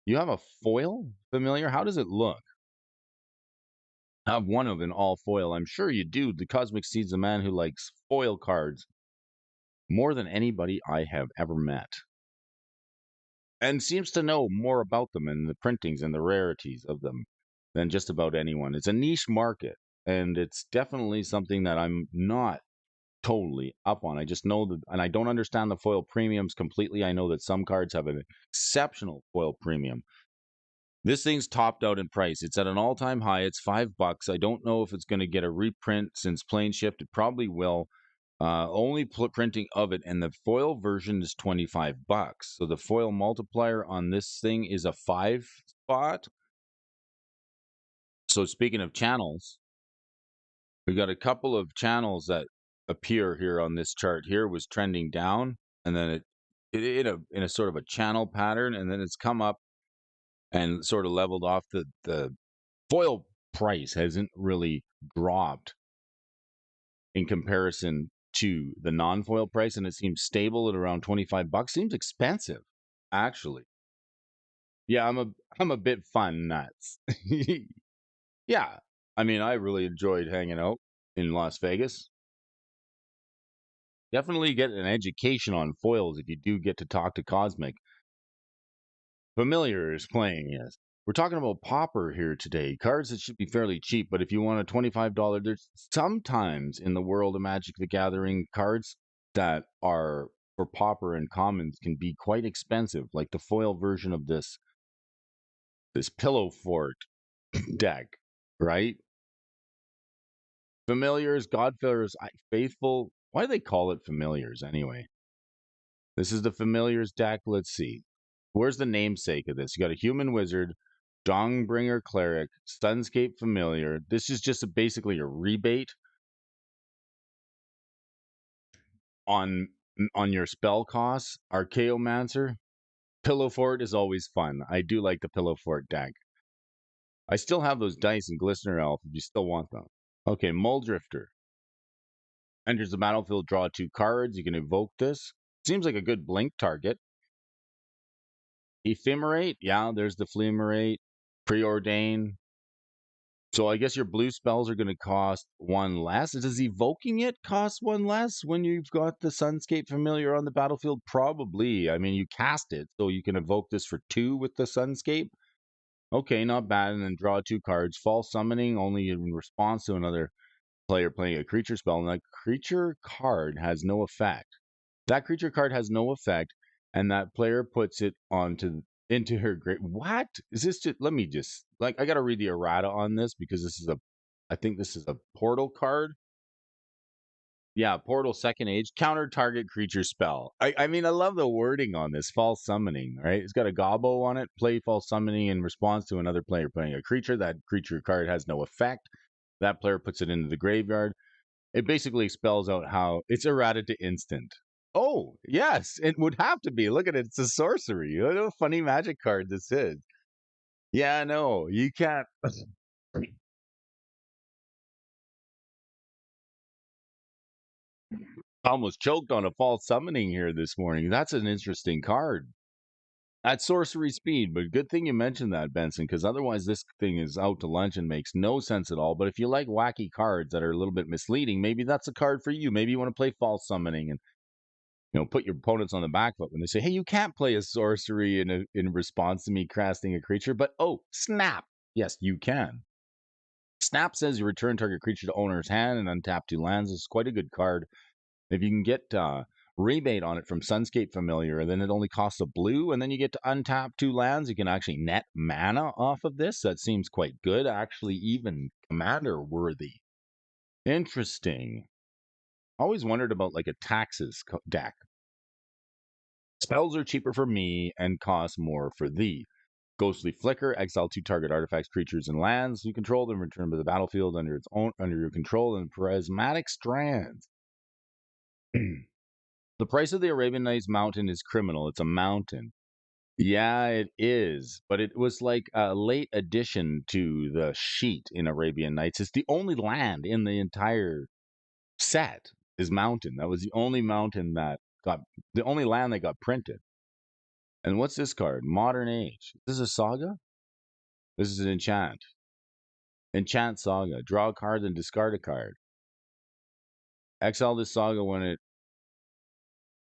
You have a foil familiar? How does it look? I have one of an all foil. I'm sure you do. The Cosmic Seed's a man who likes foil cards more than anybody I have ever met, and seems to know more about them and the printings and the rarities of them than just about anyone. It's a niche market, and it's definitely something that I'm not totally up on. I just know that, and I don't understand the foil premiums completely. I know that some cards have an exceptional foil premium. This thing's topped out in price. It's at an all-time high. It's $5. I don't know if it's going to get a reprint since Plane Shift. It probably will. Only printing of it, and the foil version is $25. So the foil multiplier on this thing is a 5 spot. So speaking of channels, we got a couple of channels that appear here on this chart. Here was trending down, and then it in a sort of a channel pattern, and then it's come up and sort of leveled off. The foil price hasn't really dropped in comparison to the non-foil price, and it seems stable at around $25. Seems expensive, actually. Yeah, I'm a bit fun nuts. Yeah, I mean, I really enjoyed hanging out in Las Vegas. Definitely get an education on foils if you do get to talk to Cosmic. Familiar is playing, yes. We're talking about Pauper here today. Cards that should be fairly cheap, but if you want a $25, there's sometimes in the world of Magic the Gathering cards that are for Pauper and commons can be quite expensive, like the foil version of this Pillow Fort deck, right? Familiars, Godfathers, Faithful. Why do they call it Familiars anyway? This is the Familiars deck. Let's see. Where's the namesake of this? You got a Human Wizard, Dongbringer Cleric, Sunscape Familiar. This is just basically a rebate on your spell costs. Archaeomancer. Pillow Fort is always fun. I do like the Pillow Fort deck. I still have those dice in Glistener Elf if you still want them. Okay, Muldrifter. Enters the battlefield, draw 2 cards. You can evoke this. Seems like a good blink target. Ephemerate. Yeah, there's the Fleamerate. Preordain. So I guess your blue spells are going to cost 1 less. Does evoking it cost 1 less when you've got the Sunscape Familiar on the battlefield? Probably. I mean, you cast it, so you can evoke this for 2 with the Sunscape. Okay, not bad. And then draw 2 cards. False Summoning only in response to another player playing a creature spell. And that creature card has no effect. That creature card has no effect, and that player puts it into her great. What is this? Let me just I got to read the errata on this because I think this is a portal card. Yeah, Portal Second Age, counter target creature spell. I mean, I love the wording on this. False summoning, right? It's got a gobbo on it. Play false summoning in response to another player playing a creature. That creature card has no effect. That player puts it into the graveyard. It basically spells out how it's errata to instant. Oh, yes, it would have to be. Look at it. It's a sorcery. What a funny magic card this is. Yeah, no, you can't. Almost choked on a false summoning here this morning. That's an interesting card. At sorcery speed, but good thing you mentioned that, Benson, because otherwise this thing is out to lunch and makes no sense at all. But if you like wacky cards that are a little bit misleading, maybe that's a card for you. Maybe you want to play false summoning and put your opponents on the back foot when they say, "Hey, you can't play a sorcery in response to me casting a creature." But oh, snap! Yes, you can. Snap says you return target creature to owner's hand and untap 2 lands. It's quite a good card. If you can get rebate on it from Sunscape Familiar, then it only costs a blue, and then you get to untap 2 lands. You can actually net mana off of this. That seems quite good. Actually, even commander worthy. Interesting. Always wondered about like a taxes deck. Spells are cheaper for me and cost more for thee. Ghostly Flicker, exile 2 target artifacts, creatures, and lands you control them, return to the battlefield under your control, and prismatic strands. The price of the Arabian Nights mountain is criminal. It's a mountain. Yeah, it is. But it was like a late addition to the sheet in Arabian Nights. It's the only land in the entire set is mountain. That was the only mountain that got the only land that got printed. And what's this card? Modern Age. This is a saga? This is an enchant. Enchant Saga. Draw a card and discard a card. Exile this saga when it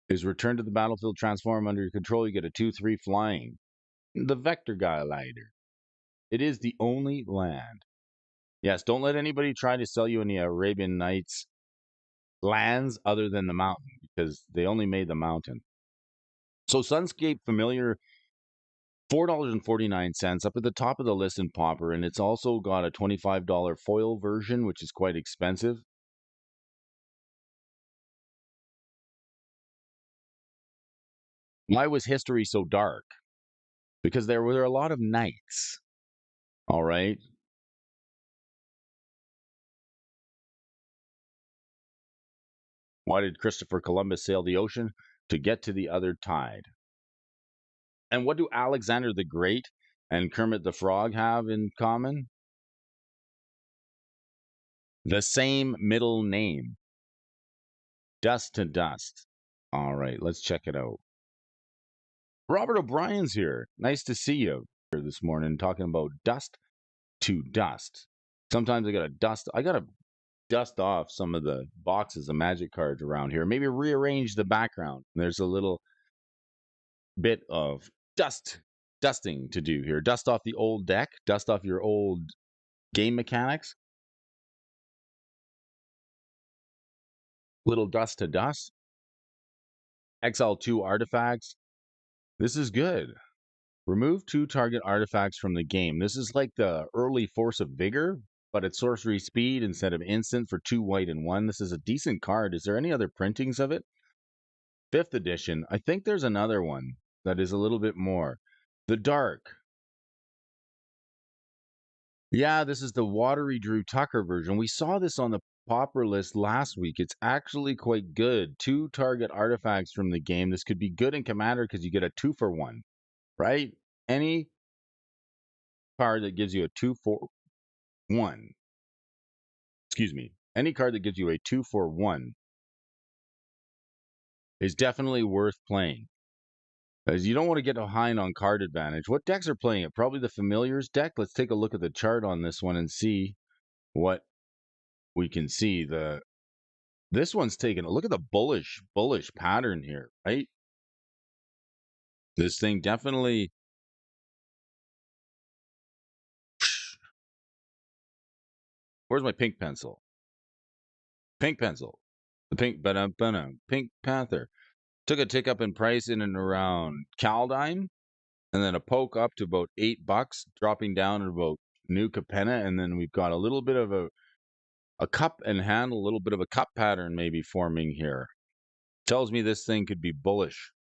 is returned to the battlefield, transform under your control. You get a 2/3 flying. The Vector Guy Lighter. It is the only land. Yes, don't let anybody try to sell you any Arabian Nights lands other than the mountain because they only made the mountain. So Sunscape Familiar, $4.49 up at the top of the list in Pauper, and it's also got a $25 foil version, which is quite expensive. Why was history so dark? Because there were a lot of knights. All right. Why did Christopher Columbus sail the ocean? To get to the other tide. And what do Alexander the Great and Kermit the Frog have in common? The same middle name. Dust to Dust. All right, let's check it out. Robert O'Brien's here. Nice to see you here this morning talking about Dust to Dust. Sometimes I gotta dust off some of the boxes of magic cards around here. Maybe rearrange the background. There's a little bit of dusting to do here. Dust off the old deck, dust off your old game mechanics. Little dust to dust. Exile 2 artifacts. This is good. Remove 2 target artifacts from the game. This is like the early Force of Vigor, but it's sorcery speed instead of instant for 2 white and 1. This is a decent card. Is there any other printings of it? 5th edition. I think there's another one that is a little bit more. The Dark. Yeah, this is the watery Drew Tucker version. We saw this on the Pauper list last week. It's actually quite good. 2 target artifacts from the game. This could be good in Commander because you get a 2-for-1, right? Any card that gives you a 2-for-1. Excuse me. Any card that gives you a 2-for-1 is definitely worth playing. As you don't want to get behind on card advantage. What decks are playing it? Probably the Familiars deck. Let's take a look at the chart on this one and see what we can see. This one's taking a look at the bullish pattern here, right? This thing definitely. Where's my pink pencil? Pink pencil. The Pink Panther. Took a tick up in price in and around Caldine, and then a poke up to about $8, dropping down to about New Capenna, and then we've got a little bit of a a cup and handle, a little bit of a cup pattern maybe forming here. Tells me this thing could be bullish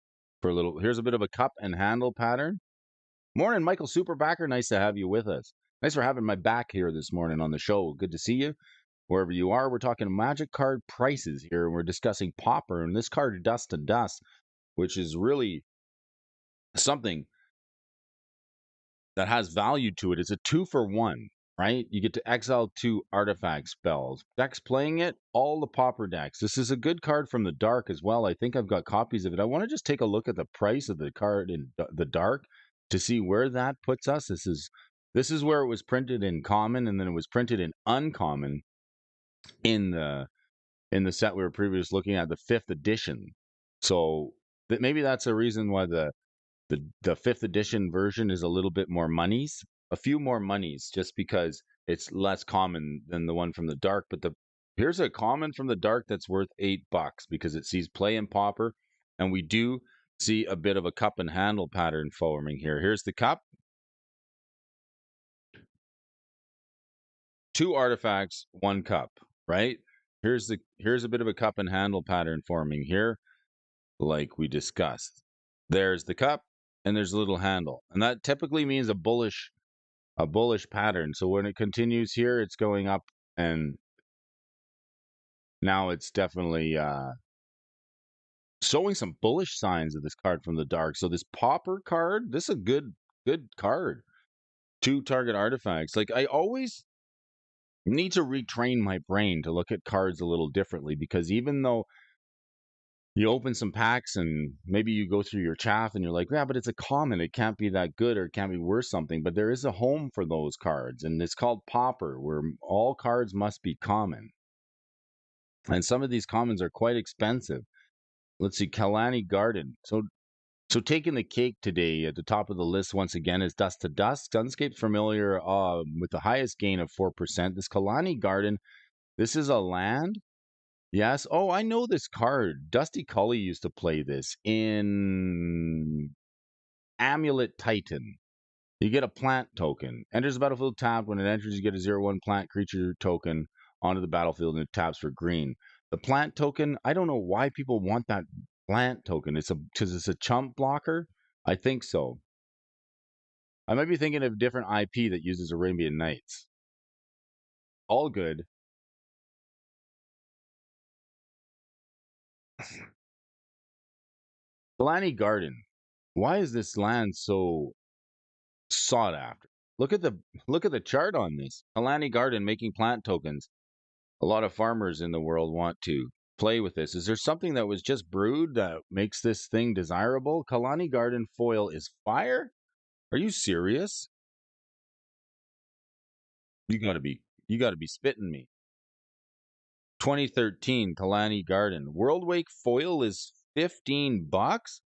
for a little. Here's a bit of a cup and handle pattern. Morning, Michael Superbacker. Nice to have you with us. Nice for having my back here this morning on the show. Good to see you. Wherever you are, we're talking magic card prices here, and we're discussing Pauper and this card Dust to Dust, which is really something that has value to it. It's a 2-for-1, right? You get to exile 2 artifact spells. Decks playing it, all the Pauper decks. This is a good card from the dark as well. I think I've got copies of it. I want to just take a look at the price of the card in the dark to see where that puts us. This is where it was printed in common, and then it was printed in uncommon in the set we were previously looking at, the 5th edition. So maybe that's a reason why the 5th edition version is a little bit more monies, a few more monies, just because it's less common than the one from the dark. But here's a common from the dark that's worth $8 because it sees play in Pauper, and we do see a bit of a cup and handle pattern forming here. Here's the cup. 2 artifacts, 1 cup, right? Here's a bit of a cup and handle pattern forming here, like we discussed. There's the cup, and there's a little handle, and that typically means a bullish pattern. So when it continues here, it's going up, and now it's definitely showing some bullish signs of this card from the dark. So this Pauper card, this is a good card. 2 target artifacts. Like, I always need to retrain my brain to look at cards a little differently, because even though you open some packs and maybe you go through your chaff and you're like, yeah, but it's a common, it can't be that good, or it can't be worth something. But there is a home for those cards, and it's called Pauper, where all cards must be common. And some of these commons are quite expensive. Let's see, Kalani Garden. So taking the cake today at the top of the list once again is Dust to Dust. Sunscape's familiar with the highest gain of 4%. This Kalani Garden, this is a land. Yes. Oh, I know this card. Dusty Cully used to play this in Amulet Titan. You get a plant token. Enters the battlefield tapped. When it enters, you get a 0/1 plant creature token onto the battlefield, and it taps for green. The plant token, I don't know why people want that plant token. Because it's a chump blocker? I think so. I might be thinking of a different IP that uses Arabian Nights. All good. Kalani Garden. Why is this land so sought after? Look at the chart on this. Kalani Garden making plant tokens. A lot of farmers in the world want to play with this. Is there something that was just brewed that makes this thing desirable? Kalani Garden foil is fire? Are you serious? You gotta be spitting me. 2013 Kalani Garden. World Wake foil is $15?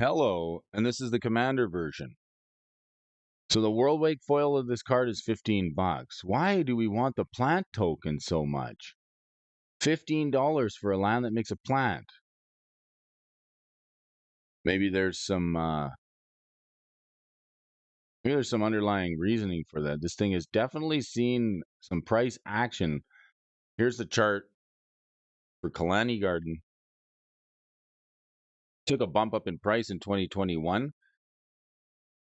Hello, and this is the commander version. So the World Wake foil of this card is $15. Why do we want the plant token so much? $15 for a land that makes a plant. Maybe there's some underlying reasoning for that. This thing has definitely seen some price action. Here's the chart for Kalani Garden. Took a bump up in price in 2021,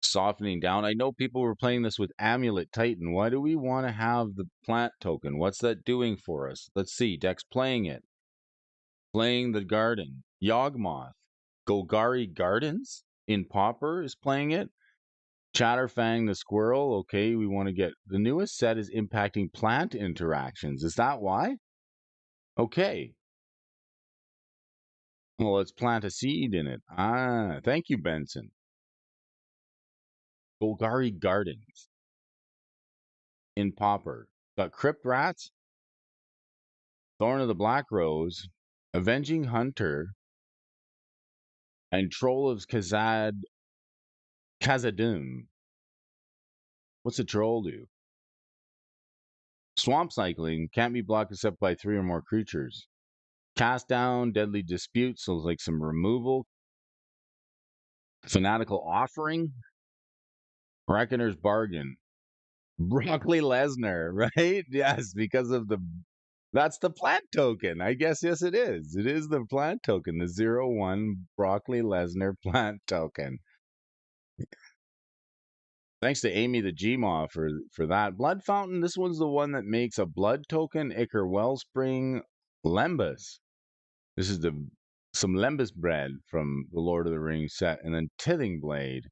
softening down. I know people were playing this with Amulet Titan. Why do we want to have the plant token? What's that doing for us? Let's see. Deck's playing it. Playing the garden. Yawgmoth. Golgari Gardens in Pauper is playing it. Chatterfang the squirrel. Okay, we want to get the newest set is impacting plant interactions. Is that why? Okay. Well, let's plant a seed in it. Ah, thank you, Benson. Golgari Gardens in Pauper. Got Crypt Rats, Thorn of the Black Rose, Avenging Hunter, and Troll of Khazad-dûm. What's a troll do? Swamp Cycling can't be blocked except by 3 or more creatures. Cast Down, Deadly Dispute, so like some removal. Fanatical Offering, Reckoner's Bargain. Broccoli Lesnar, right? Yes, because of that's the plant token. I guess yes it is. It is the plant token, the 01 Broccoli Lesnar plant token. Thanks to Amy the Gmaw for that. Blood Fountain, this one's the one that makes a blood token, Ichor Wellspring, Lembas. This is the some Lembas bread from the Lord of the Rings set, and then Tithing Blade.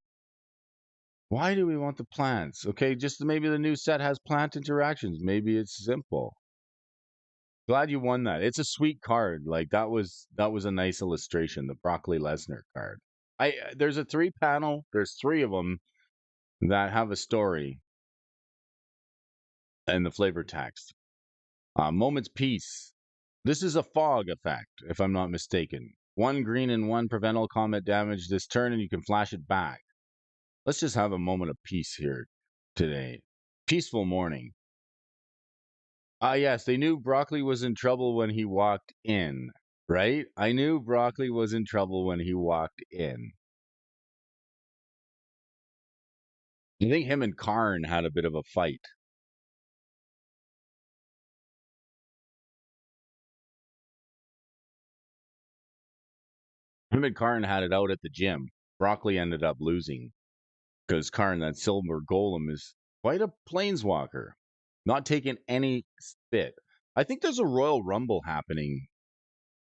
Why do we want the plants? Okay, just maybe the new set has plant interactions. Maybe it's simple. Glad you won that. It's a sweet card. Like that was a nice illustration. The Broccoli Lesnar card. There's a 3 panel. There's 3 of them that have a story and the flavor text. Moment's Peace. This is a fog effect, if I'm not mistaken. 1 green and 1 prevent all combat damage this turn, and you can flash it back. Let's just have a moment of peace here today. Peaceful morning. Yes, they knew Broccoli was in trouble when he walked in, right? I knew Broccoli was in trouble when he walked in. I think him and Karn had a bit of a fight. Him and Karn had it out at the gym. Broccoli ended up losing because Karn, that silver golem, is quite a planeswalker, not taking any spit. I think there's a Royal Rumble happening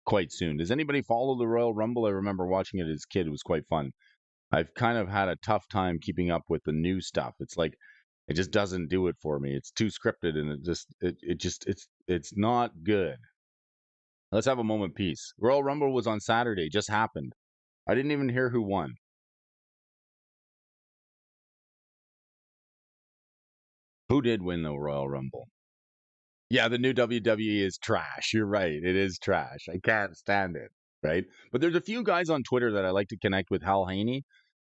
quite soon. Does anybody follow the Royal Rumble? I remember watching it as a kid. It was quite fun. I've kind of had a tough time keeping up with the new stuff. It's like it just doesn't do it for me. It's too scripted and it's not good. Let's have a moment peace. Royal Rumble was on Saturday, just happened. I didn't even hear who won. Who did win the Royal Rumble? Yeah, the new WWE is trash. You're right. It is trash. I can't stand it. Right. But there's a few guys on Twitter that I like to connect with. Hal Haney.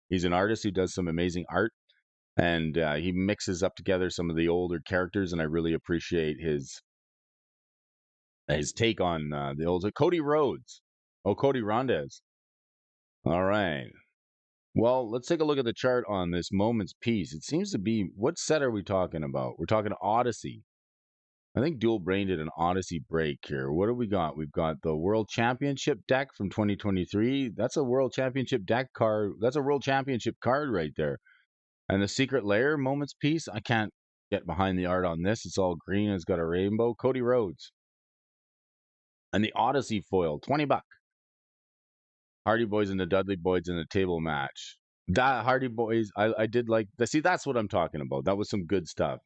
He's an artist who does some amazing art. And he mixes up together some of the older characters, and I really appreciate his take on the old Cody Rhodes. Oh, Cody Rondez. All right. Well, let's take a look at the chart on this moment's piece. It seems to be, what set are we talking about? We're talking Odyssey. I think Dual Brain did an Odyssey break here. What do we got? We've got the World Championship deck from 2023. That's a World Championship deck card. That's a World Championship card right there. And the Secret Lair Moments piece, I can't get behind the art on this. It's all green. It's got a rainbow. Cody Rhodes. And the Odyssey foil, $20. Hardy Boys and the Dudley Boys in a table match. That Hardy Boys, I did like. See, that's what I'm talking about. That was some good stuff.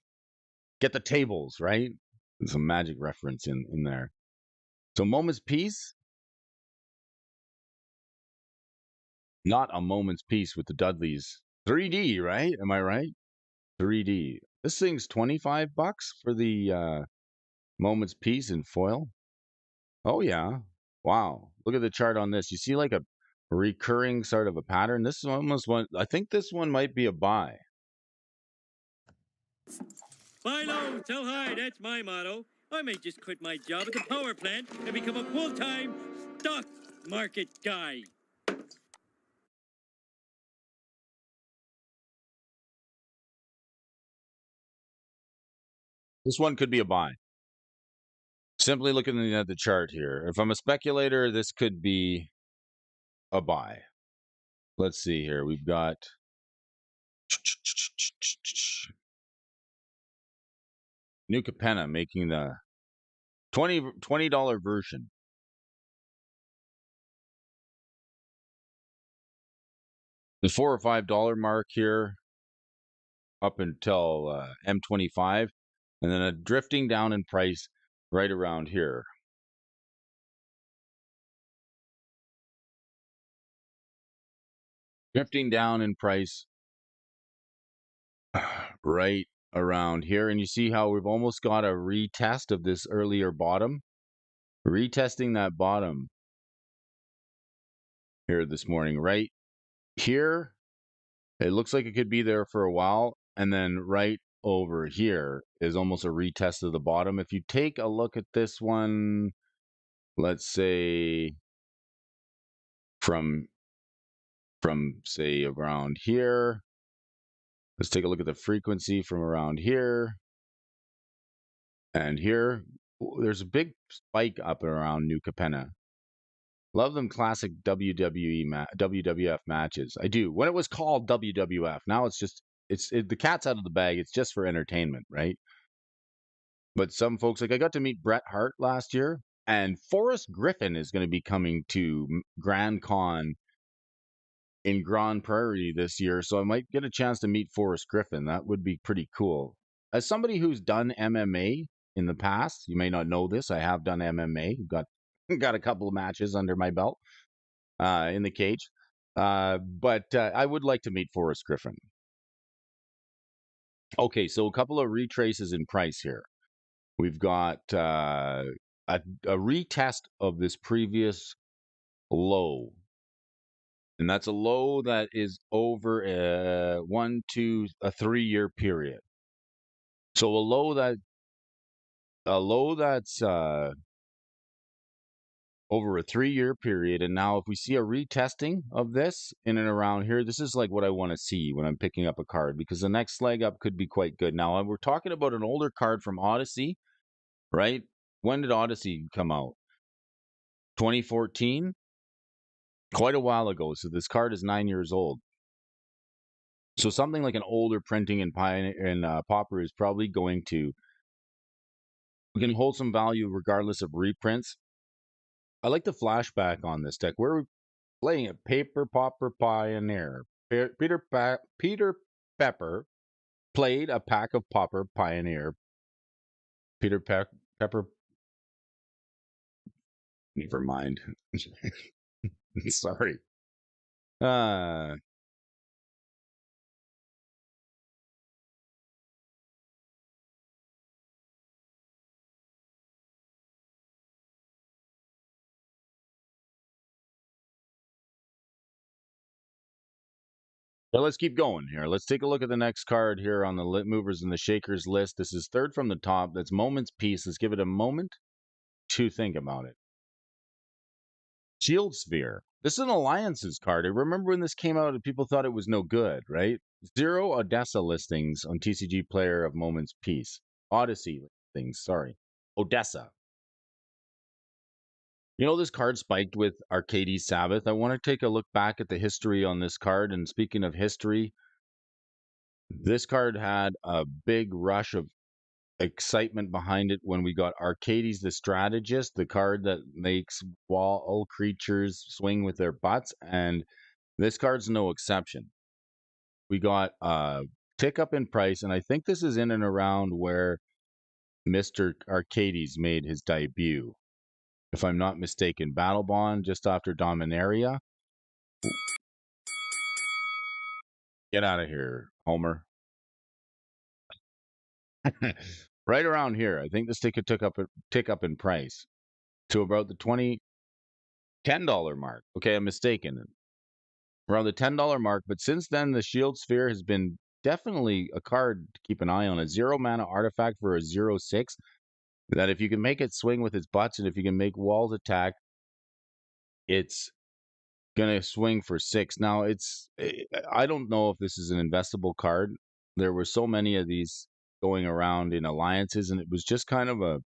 Get the tables, right? There's some magic reference in there. So Moment's Peace, not a Moment's Peace with the Dudleys. 3D, right? Am I right? 3D. This thing's $25 for the Moment's Peace in foil. Oh yeah. Wow. Look at the chart on this. You see like a recurring sort of a pattern. This is almost one. I think this one might be a buy. Buy low, sell high, that's my motto. I may just quit my job at the power plant and become a full-time stock market guy. This one could be a buy. Simply looking at the chart here. If I'm a speculator, this could be a buy. Let's see here. We've got New Capenna making the $20 version. The $4 or $5 mark here up until M25, and then a drifting down in price right around here. Drifting down in price right around here. And you see how we've almost got a retest of this earlier bottom. Retesting that bottom here this morning, right here. It looks like it could be there for a while. And then right over here is almost a retest of the bottom. If you take a look at this one, let's say from say around here, Let's take a look at the frequency from around here and here. There's a big spike up and around New Capenna. Love them classic WWF matches. I do. When it was called WWF, now it's just the cat's out of the bag. It's just for entertainment, right? But some folks, like I got to meet Bret Hart last year, and Forrest Griffin is going to be coming to Grand Con in Grand Prairie this year, so I might get a chance to meet Forrest Griffin. That would be pretty cool. As somebody who's done MMA in the past, you may not know this. I have done MMA. Got a couple of matches under my belt in the cage, but I would like to meet Forrest Griffin. Okay, so a couple of retraces in price here. We've got a retest of this previous low. And that's a low that is over a 3-year period. So a low that's over a 3-year period. And now if we see a retesting of this in and around here, this is like what I want to see when I'm picking up a card, because the next leg up could be quite good. Now we're talking about an older card from Odyssey, right? When did Odyssey come out? 2014? Quite a while ago. So this card is 9 years old. So something like an older printing in Pioneer and Pauper is probably going to hold some value regardless of reprints. I like the flashback on this deck. We're playing a Paper Pauper Pioneer. Peter Pepper played a pack of Pauper Pioneer. Pepper. Never mind. Sorry. So let's keep going here. Let's take a look at the next card here on the movers and the shakers list. This is third from the top. That's Moment's Peace. Let's give it a moment to think about it. Shield Sphere. This is an alliances card. I remember when this came out, people thought it was no good, right? 0 Odessa listings on TCG Player of Moment's Peace. Odyssey listings, sorry. Odessa. You know, this card spiked with Arcades Sabbath. I want to take a look back at the history on this card. And speaking of history, this card had a big rush of excitement behind it when we got Arcades the Strategist, the card that makes all creatures swing with their butts, and this card's no exception. We got a tick up in price, and I think this is in and around where Mr. Arcades made his debut. If I'm not mistaken, Battle Bond just after Dominaria. Get out of here, Homer. Right around here, I think this ticket took up a tick up in price to about the $10 mark. Okay, I'm mistaken. Around the $10 mark, but since then the Shield Sphere has been definitely a card to keep an eye on. A 0 mana artifact for a 0/6 that if you can make it swing with its butts and if you can make walls attack, it's gonna swing for 6. Now I don't know if this is an investable card. There were so many of these going around in alliances, and it was just kind of a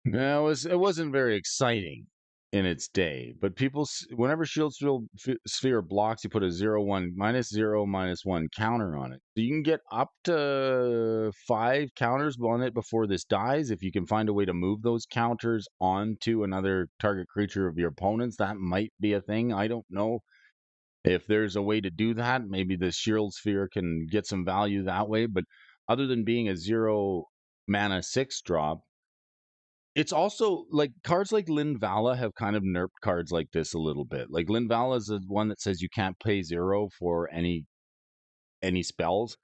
no, it wasn't very exciting in its day. But people, whenever Sphere blocks, you put a 0/1 -0 -1 counter on it. So you can get up to 5 counters on it before this dies. If you can find a way to move those counters onto another target creature of your opponent's, that might be a thing. I don't know if there's a way to do that. Maybe the Shield Sphere can get some value that way. But other than being a 0 mana 6 drop, it's also like cards like Linvala have kind of nerfed cards like this a little bit. Like Linvala is the one that says you can't pay 0 for any spells,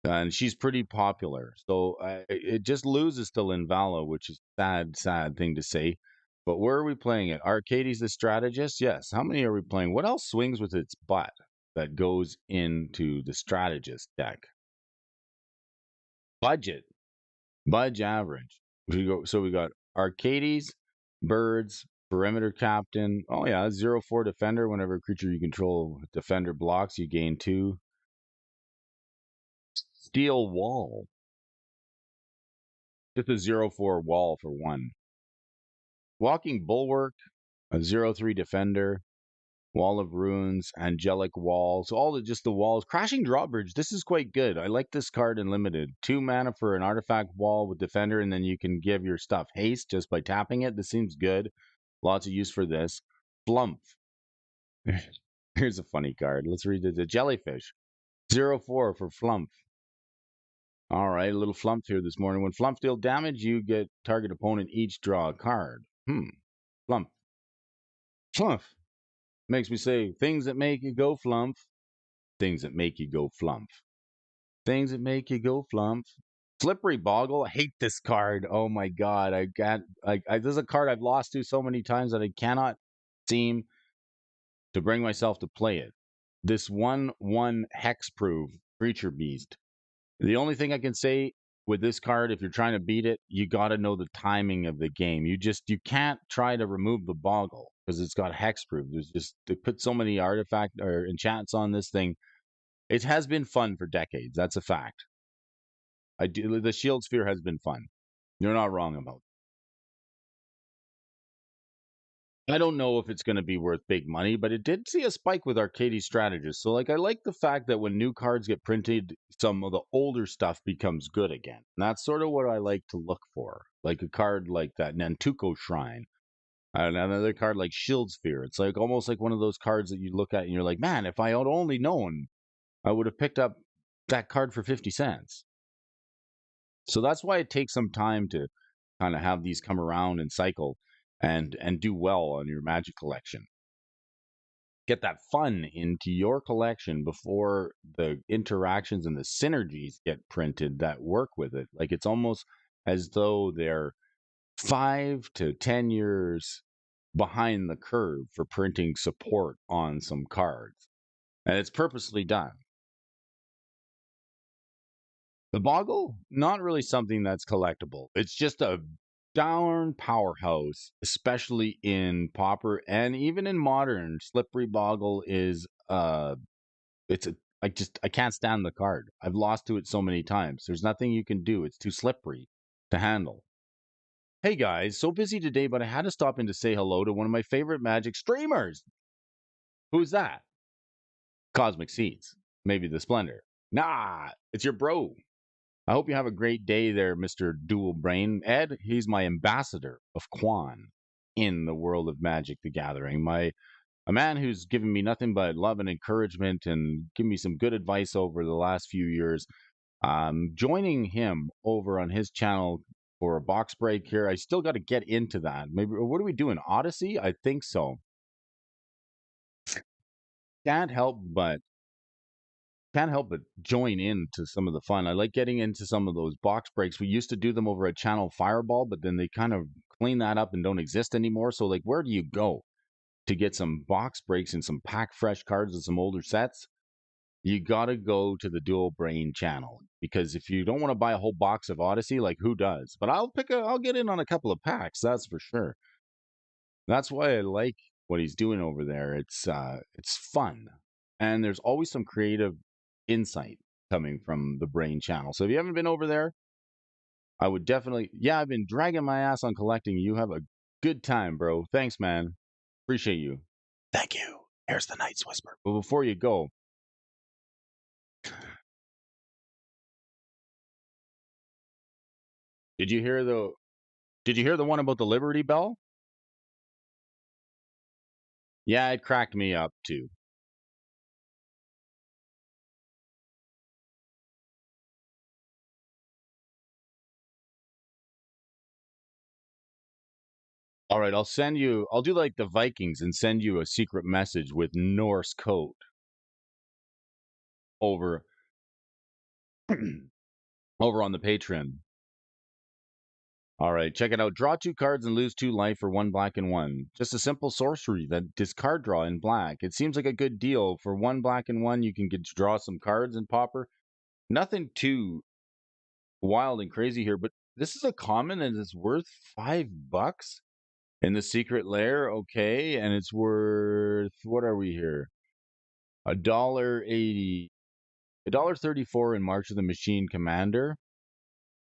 and she's pretty popular. So it just loses to Linvala, which is sad thing to say. But where are we playing it? Arcades the Strategist? Yes. How many are we playing? What else swings with its butt that goes into the Strategist deck? Budget. Budge average. So we got Arcades, Birds, Perimeter Captain. Oh yeah, 0/4 Defender. Whenever a creature you control Defender blocks, you gain 2. Steel Wall. Just a 0/4 wall for one. Walking Bulwark, a 0/3 defender, Wall of Runes, Angelic Walls, all the just the walls. Crashing Drawbridge, this is quite good. I like this card in limited. 2 mana for an artifact wall with defender, and then you can give your stuff haste just by tapping it. This seems good. Lots of use for this. Flump. Here's a funny card. Let's read it. The Jellyfish. 0/4 for Flump. All right, a little Flump here this morning. When Flump deal damage, you get target opponent each draw a card. Flump. Flump. Makes me say, things that make you go flump. Things that make you go flump. Things that make you go flump. Slippery Boggle. I hate this card. Oh my god. I got this is a card I've lost to so many times that I cannot seem to bring myself to play it. This 1/1 hexproof creature beast. The only thing I can say with this card, if you're trying to beat it, you got to know the timing of the game. You can't try to remove the Boggle because it's got hexproof. They put so many artifact or enchants on this thing. It has been fun for decades. That's a fact. The Shield Sphere has been fun. You're not wrong about it. I don't know if it's going to be worth big money, but it did see a spike with Arcady Strategist. So, I like the fact that when new cards get printed, some of the older stuff becomes good again. And that's sort of what I like to look for. Like a card like that Nantuko Shrine. And another card like Shield Sphere. It's like almost like one of those cards that you look at and you're like, man, if I had only known, I would have picked up that card for 50 cents. So that's why it takes some time to kind of have these come around and cycle and do well on your Magic collection. Get that fun into your collection before the interactions and the synergies get printed that work with it. Like it's almost as though they're 5 to 10 years behind the curve for printing support on some cards. And it's purposely done. The Boggle, not really something that's collectible. It's just a darn powerhouse, especially in Pauper and even in Modern. Slippery Boggle is it's a I can't stand the card. I've lost to it so many times. There's nothing you can do. It's too slippery to handle. Hey guys, so busy today, but I had to stop in to say hello to one of my favorite Magic streamers. Who's that? Cosmic Seeds. Maybe the Splendor. Nah, it's your bro. I hope you have a great day there, Mr. Dual Brain. Ed, he's my ambassador of Quan in the world of Magic the Gathering. A man who's given me nothing but love and encouragement and given me some good advice over the last few years. Joining him over on his channel for a box break here. I still got to get into that. Maybe what are we doing? Odyssey? I think so. Can't help but join into some of the fun. I like getting into some of those box breaks. We used to do them over at Channel Fireball, but then they kind of clean that up and don't exist anymore. So, like, where do you go to get some box breaks and some pack fresh cards and some older sets? You got to go to the Dual Brain channel because if you don't want to buy a whole box of Odyssey, like who does? But I'll get in on a couple of packs, that's for sure. That's why I like what he's doing over there. It's fun. And there's always some creative insight coming from the Brain channel. So if you haven't been over there, I would definitely I've been dragging my ass on collecting. You have a good time, bro. Thanks, man. Appreciate you. Thank you. Here's the Night's Whisper. But before you go, did you hear the one about the Liberty Bell? Yeah, it cracked me up too. All right, I'll do like the Vikings and send you a secret message with Norse code over over on the Patreon. All right, check it out. Draw 2 cards and lose 2 life for 1 black and 1. Just a simple sorcery that discard draw in black. It seems like a good deal. For 1 black and 1, you can draw some cards in Pauper. Nothing too wild and crazy here, but this is a common and it's worth $5 in the secret lair. Okay, and it's worth, what are we here? $1.80. $1.34 in March of the Machine Commander.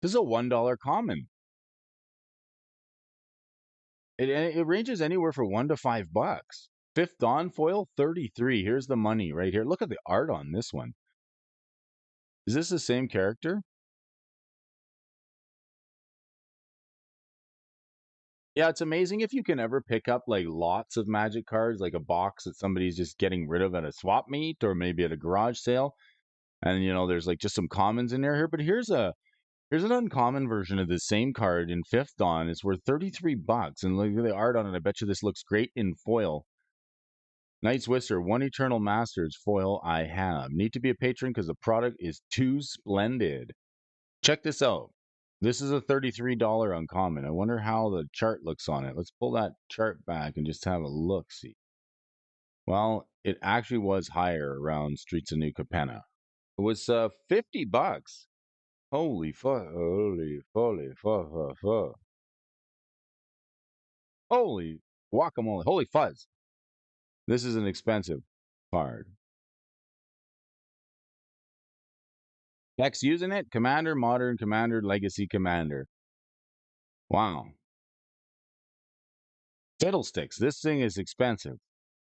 This is a $1 common. It ranges anywhere from $1 to $5. Fifth Dawn foil, 33. Here's the money right here. Look at the art on this one. Is this the same character? Yeah, it's amazing if you can ever pick up like lots of Magic cards, like a box that somebody's just getting rid of at a swap meet or maybe at a garage sale. And there's like just some commons in there here. But here's an uncommon version of the same card in Fifth Dawn. It's worth $33. And look at the art on it. I bet you this looks great in foil. Knight's Whistler, One Eternal Masters foil I have. Need to be a patron because the product is too splendid. Check this out. This is a $33 uncommon. I wonder how the chart looks on it. Let's pull that chart back and just have a look, see. Well, it actually was higher around Streets of New Capenna. It was $50. Holy fuck. Holy guacamole. Holy fuzz. This is an expensive card. Dex using it? Commander, Modern, Commander, Legacy, Commander. Wow. Fiddlesticks. This thing is expensive.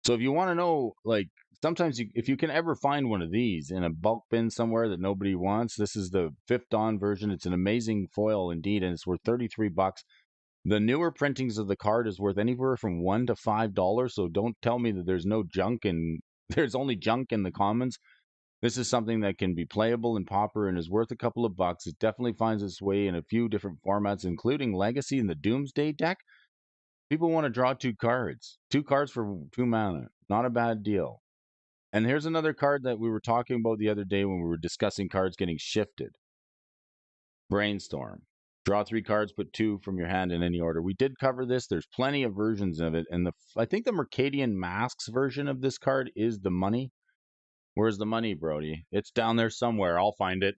So if you want to know, like, sometimes if you can ever find one of these in a bulk bin somewhere that nobody wants, this is the Fifth Dawn version. It's an amazing foil indeed, and it's worth $33. The newer printings of the card is worth anywhere from $1 to $5. So don't tell me that there's no junk and there's only junk in the commons. This is something that can be playable in Pauper and is worth a couple of bucks. It definitely finds its way in a few different formats, including Legacy and the Doomsday deck. People want to draw two cards. Two cards for 2 mana. Not a bad deal. And here's another card that we were talking about the other day when we were discussing cards getting shifted. Brainstorm. Draw 3 cards, put 2 from your hand in any order. We did cover this. There's plenty of versions of it. And I think the Mercadian Masks version of this card is the money. Where's the money, Brody? It's down there somewhere. I'll find it.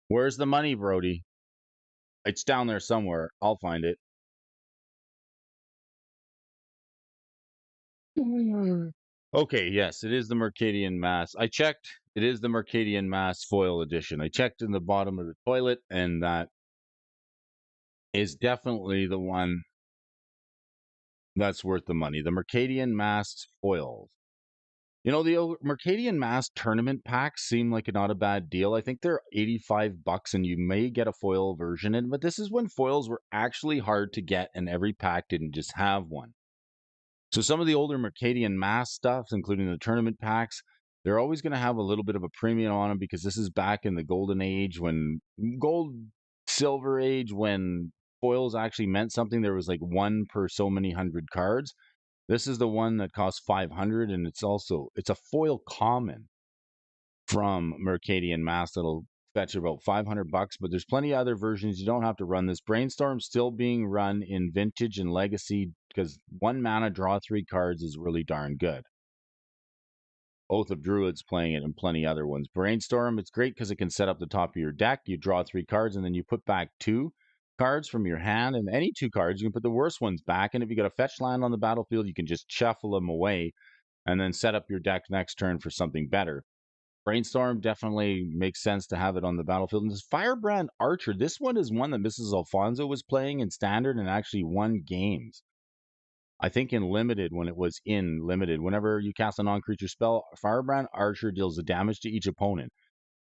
Where's the money, Brody? It's down there somewhere. I'll find it. Okay, yes, it is the Mercadian Mass. I checked. It is the Mercadian Mass foil edition. I checked in the bottom of the toilet, and that is definitely the one that's worth the money. The Mercadian Mass foils. The Mercadian Mass tournament packs seem like not a bad deal. I think they're $85 and you may get a foil version in, but this is when foils were actually hard to get and every pack didn't just have one. So some of the older Mercadian Mass stuff, including the tournament packs, they're always going to have a little bit of a premium on them because this is back in the golden age silver age, when foils actually meant something. There was like one per so many hundred cards. This is the one that costs 500, and it's a foil common from Mercadian Mass that'll fetch about $500. But there's plenty of other versions. You don't have to run this. Brainstorm still being run in Vintage and Legacy because 1 mana draw 3 cards is really darn good. Oath of Druids playing it and plenty other ones. Brainstorm, it's great because it can set up the top of your deck. You draw 3 cards and then you put back 2 cards from your hand, and any 2 cards, you can put the worst ones back. And if you got a fetch land on the battlefield, you can just shuffle them away and then set up your deck next turn for something better. Brainstorm definitely makes sense to have it on the battlefield. And this Firebrand Archer, this one is one that Mrs. Alfonso was playing in Standard and actually won games. I think in Limited, when it was in Limited, whenever you cast a non-creature spell, Firebrand Archer deals the damage to each opponent.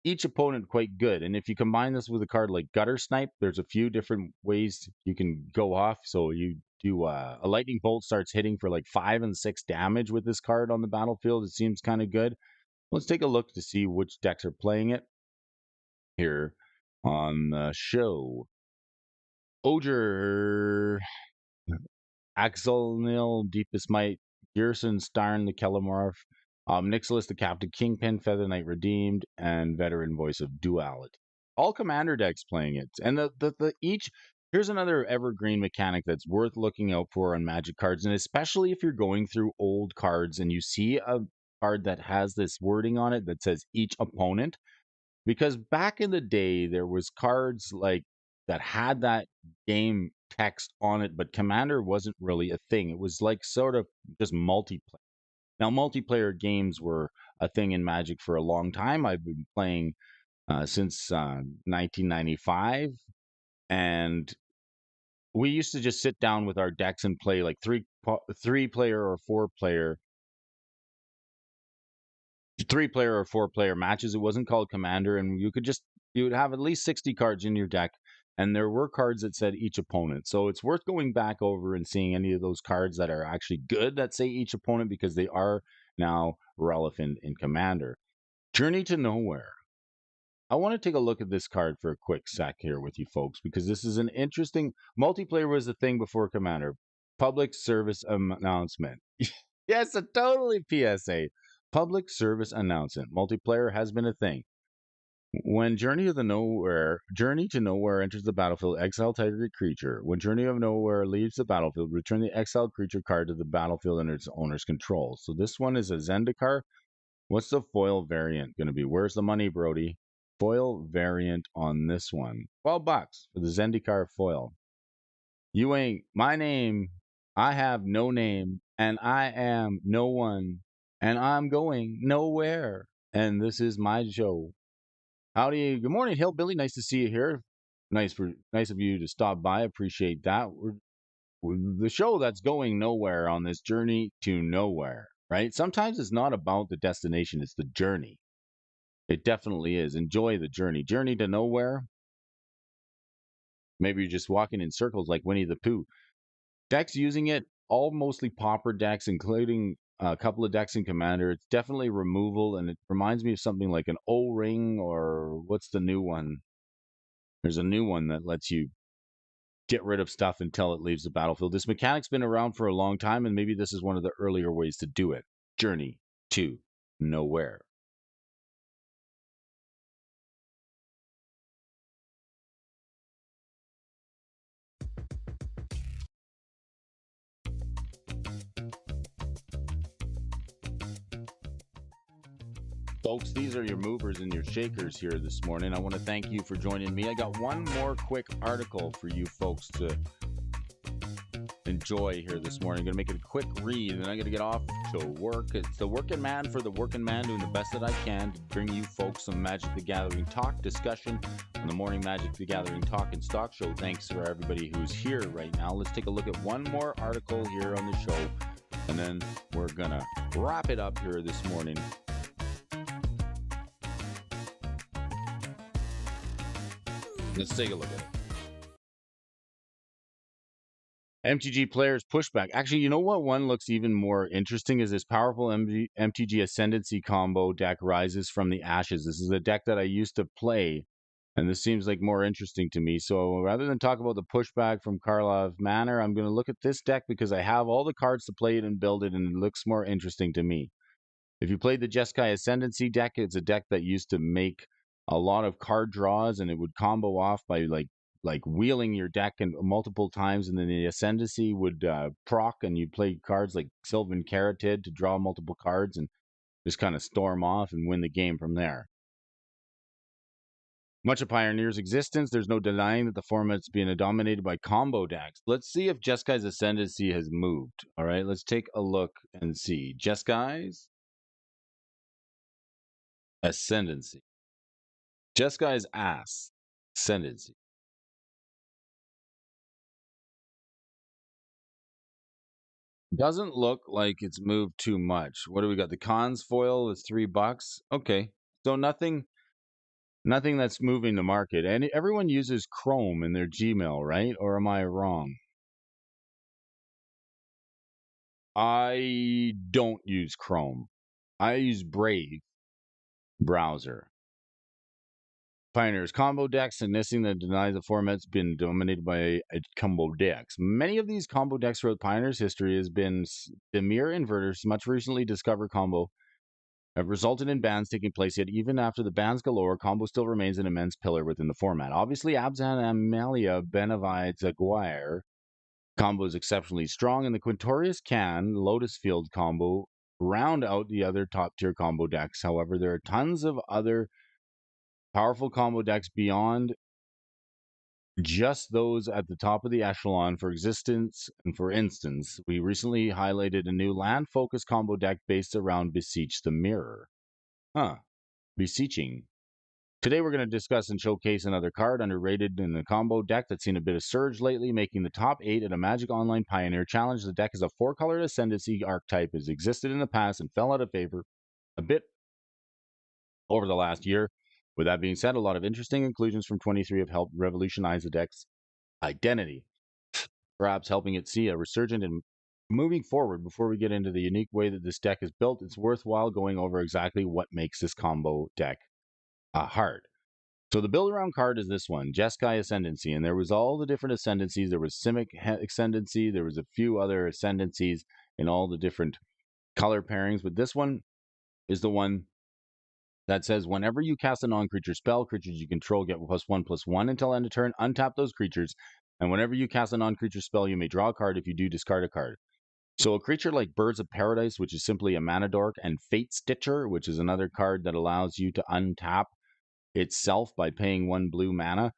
Each opponent quite good. And if you combine this with a card like Gutter Snipe, there's a few different ways you can go off. So you do a lightning bolt starts hitting for like 5 and 6 damage with this card on the battlefield. It seems kind of good. Let's take a look to see which decks are playing it here on the show. Oger, Axelnil, Deepest Might, Gerson, Starn, the Kelemorph, Nixilis, the Captain Kingpin, Feather Knight Redeemed, and Veteran Voice of Duality. All commander decks playing it. And here's another evergreen mechanic that's worth looking out for on Magic cards, and especially if you're going through old cards and you see a card that has this wording on it that says each opponent, because back in the day there was cards like that had that game text on it, but commander wasn't really a thing. It was like sort of just multiplayer. Now multiplayer games were a thing in Magic for a long time. I've been playing since 1995, and we used to just sit down with our decks and play like three player or four player matches. It wasn't called Commander, and you would have at least 60 cards in your deck, and there were cards that said each opponent. So it's worth going back over and seeing any of those cards that are actually good that say each opponent, because they are now relevant in Commander. Journey to Nowhere. I want to take a look at this card for a quick sec here with you folks, because this is an interesting multiplayer was the thing before Commander. Public service announcement. Yes, a totally PSA. Public service announcement. Multiplayer has been a thing. When Journey to Nowhere enters the battlefield, exile target creature. When Journey of Nowhere leaves the battlefield, return the exiled creature card to the battlefield under its owner's control. So this one is a Zendikar. What's the foil variant going to be? Where's the money, Brody? Foil variant on this one. $12 for the Zendikar foil. You ain't my name. I have no name, and I am no one, and I'm going nowhere. And this is my show. Howdy, good morning, Hillbilly. Nice to see you here. Nice of you to stop by. Appreciate that. We're the show that's going nowhere on this journey to nowhere, right? Sometimes it's not about the destination; it's the journey. It definitely is. Enjoy the journey. Journey to nowhere. Maybe you're just walking in circles like Winnie the Pooh. Decks using it, all mostly Pauper decks, including a couple of decks in Commander. It's definitely removal, and it reminds me of something like an O-Ring, or what's the new one? There's a new one that lets you get rid of stuff until it leaves the battlefield. This mechanic's been around for a long time, and maybe this is one of the earlier ways to do it. Journey to nowhere. Folks, these are your movers and your shakers here this morning. I want to thank you for joining me. I got one more quick article for you folks to enjoy here this morning. I'm going to make it a quick read, and I'm going to get off to work. It's the working man for the working man, doing the best that I can to bring you folks some Magic the Gathering talk, discussion on the morning Magic the Gathering talk and stock show. Thanks for everybody who's here right now. Let's take a look at one more article here on the show, and then we're going to wrap it up here this morning. Let's take a look at it. MTG players pushback. Actually, you know what one looks even more interesting is this powerful MTG Ascendancy combo deck rises from the ashes. This is a deck that I used to play, and this seems like more interesting to me. So rather than talk about the pushback from Karlov Manor, I'm going to look at this deck because I have all the cards to play it and build it, and it looks more interesting to me. If you played the Jeskai Ascendancy deck, it's a deck that used to make a lot of card draws, and it would combo off by like wheeling your deck and multiple times, and then the Ascendancy would proc, and you'd play cards like Sylvan Caratid to draw multiple cards and just kind of storm off and win the game from there. Much of Pioneer's existence, there's no denying that the format's being dominated by combo decks. Let's see if Jeskai's Ascendancy has moved. All right, let's take a look and see. Jeskai's Ascendancy. Jeskai's Ascendancy. Doesn't look like it's moved too much. What do we got? The cons foil is $3. Okay, so nothing that's moving the market. And everyone uses Chrome in their Gmail, right? Or am I wrong? I don't use Chrome. I use Brave browser. Pioneers combo decks, and this thing that denies the format's been dominated by combo decks. Many of these combo decks throughout Pioneers history has been the mirror inverters, much recently discovered combo, have resulted in bans taking place, yet even after the bans galore, combo still remains an immense pillar within the format. Obviously, Abzan, Amalia, Benavides, Aguirre combo is exceptionally strong, and the Quintorius Can, Lotus Field combo round out the other top tier combo decks. However, there are tons of other powerful combo decks beyond just those at the top of the echelon for existence. And for instance, we recently highlighted a new land focused combo deck based around Beseech the Mirror. Beseeching. Today we're going to discuss and showcase another card underrated in the combo deck that's seen a bit of surge lately, making the top 8 at a Magic Online Pioneer Challenge. The deck is a 4-color Ascendancy archetype, has existed in the past and fell out of favor a bit over the last year. With that being said, a lot of interesting inclusions from 23 have helped revolutionize the deck's identity, perhaps helping it see a resurgence in moving forward. Before we get into the unique way that this deck is built, it's worthwhile going over exactly what makes this combo deck hard. So the build around card is this one, Jeskai Ascendancy, and there was all the different ascendancies. There was Simic Ascendancy, there was a few other ascendancies in all the different color pairings, but this one is the one that says whenever you cast a non-creature spell, creatures you control get +1/+1 until end of turn. Untap those creatures, and whenever you cast a non-creature spell, you may draw a card. If you do, discard a card. So a creature like Birds of Paradise, which is simply a mana dork, and Fate Stitcher, which is another card that allows you to untap itself by paying 1 blue mana,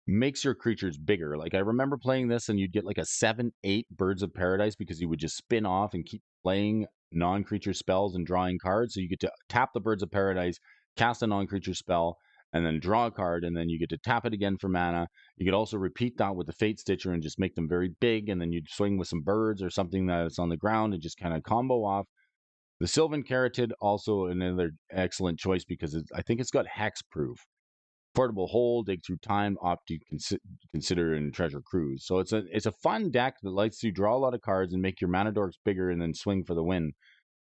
makes your creatures bigger. Like, I remember playing this and you'd get like a 7/8 Birds of Paradise because you would just spin off and keep playing non-creature spells and drawing cards. So you get to tap the Birds of Paradise, cast a non-creature spell, and then draw a card, and then you get to tap it again for mana. You could also repeat that with the Fate Stitcher and just make them very big, and then you'd swing with some birds or something that's on the ground and just kind of combo off. The Sylvan Carotid, also another excellent choice because I think it's got hex proof. Portable Hole, Dig Through Time, opt to consider in Treasure Cruise. So it's a fun deck that likes to draw a lot of cards and make your mana dorks bigger and then swing for the win.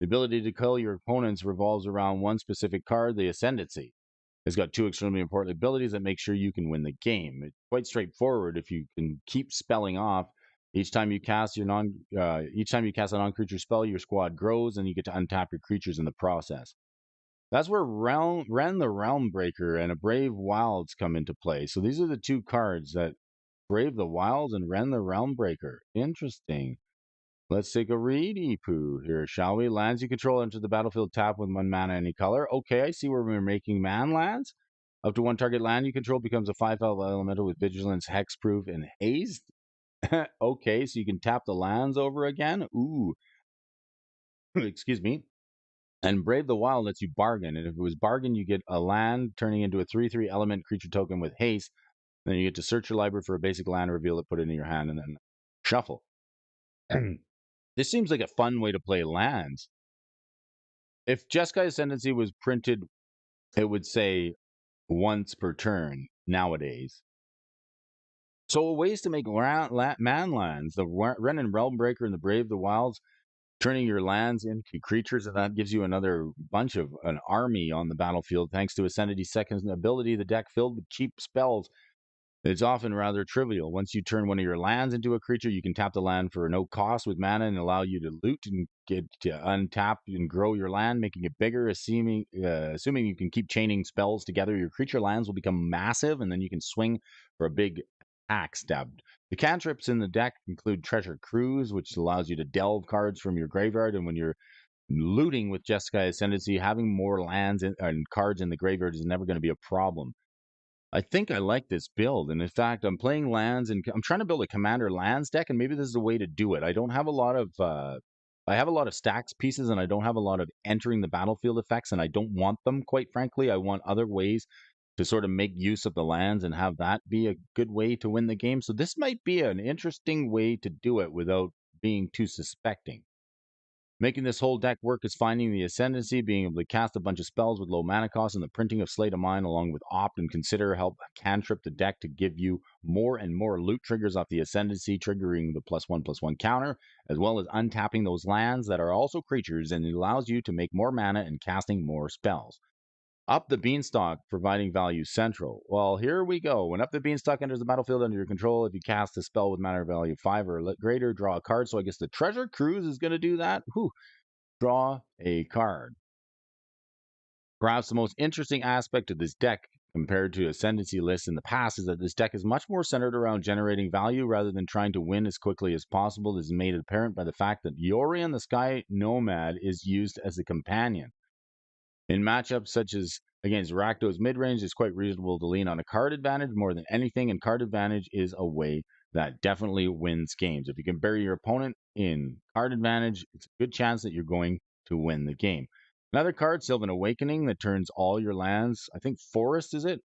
The ability to kill your opponents revolves around one specific card, the Ascendancy. It's got 2 extremely important abilities that make sure you can win the game. It's quite straightforward. If you can keep spelling off, each time you cast a non-creature spell, your squad grows, and you get to untap your creatures in the process. That's where Ren the Realmbreaker and a Brave Wilds come into play. So these are the 2 cards that Brave the Wilds and Ren the Realmbreaker. Interesting. Let's take a reedy poo here, shall we? Lands you control enter the battlefield tap with 1 mana any color. Okay, I see where we're making man lands. Up to 1 target land you control becomes a 5 elemental with vigilance, hexproof, and haste. Okay, so you can tap the lands over again. Ooh. Excuse me. And Brave the Wild lets you bargain. And if it was bargain, you get a land turning into a 3/3 element creature token with haste. Then you get to search your library for a basic land, reveal it, put it in your hand, and then shuffle. This seems like a fun way to play lands. If Jeskai Ascendancy was printed, it would say once per turn nowadays. So ways to make man lands, the Ren and Realmbreaker and the Brave the Wilds, turning your lands into creatures, and that gives you another bunch of an army on the battlefield thanks to Ascendancy's second ability. The deck filled with cheap spells, it's often rather trivial. Once you turn one of your lands into a creature, you can tap the land for no cost with mana and allow you to loot and get to untap and grow your land, making it bigger. Assuming you can keep chaining spells together, your creature lands will become massive, and then you can swing for a big axe stab. The cantrips in the deck include Treasure Cruise, which allows you to delve cards from your graveyard, and when you're looting with Jeskai Ascendancy, having more lands and cards in the graveyard is never going to be a problem. I think I like this build, and in fact, I'm playing lands, and I'm trying to build a commander lands deck, and maybe this is a way to do it. I don't have a lot of, I have a lot of stacks pieces, and I don't have a lot of entering the battlefield effects, and I don't want them, quite frankly. I want other ways to sort of make use of the lands and have that be a good way to win the game. So this might be an interesting way to do it without being too suspecting. Making this whole deck work is finding the Ascendancy, being able to cast a bunch of spells with low mana cost, and the printing of Slate of Mine along with Opt and Consider help cantrip the deck to give you more and more loot triggers off the Ascendancy, triggering the +1/+1 counter, as well as untapping those lands that are also creatures, and it allows you to make more mana and casting more spells. Up the Beanstalk, providing value central. Well, here we go. When Up the Beanstalk enters the battlefield under your control, if you cast a spell with mana value 5 or greater, draw a card. So I guess the Treasure Cruise is going to do that. Whew. Draw a card. Perhaps the most interesting aspect of this deck compared to Ascendancy lists in the past is that this deck is much more centered around generating value rather than trying to win as quickly as possible. This is made apparent by the fact that Yorion the Sky Nomad is used as a companion. In matchups such as against Rakdos midrange, it's quite reasonable to lean on a card advantage more than anything, and card advantage is a way that definitely wins games. If you can bury your opponent in card advantage, it's a good chance that you're going to win the game. Another card, Sylvan Awakening, that turns all your lands. I think Forest is it.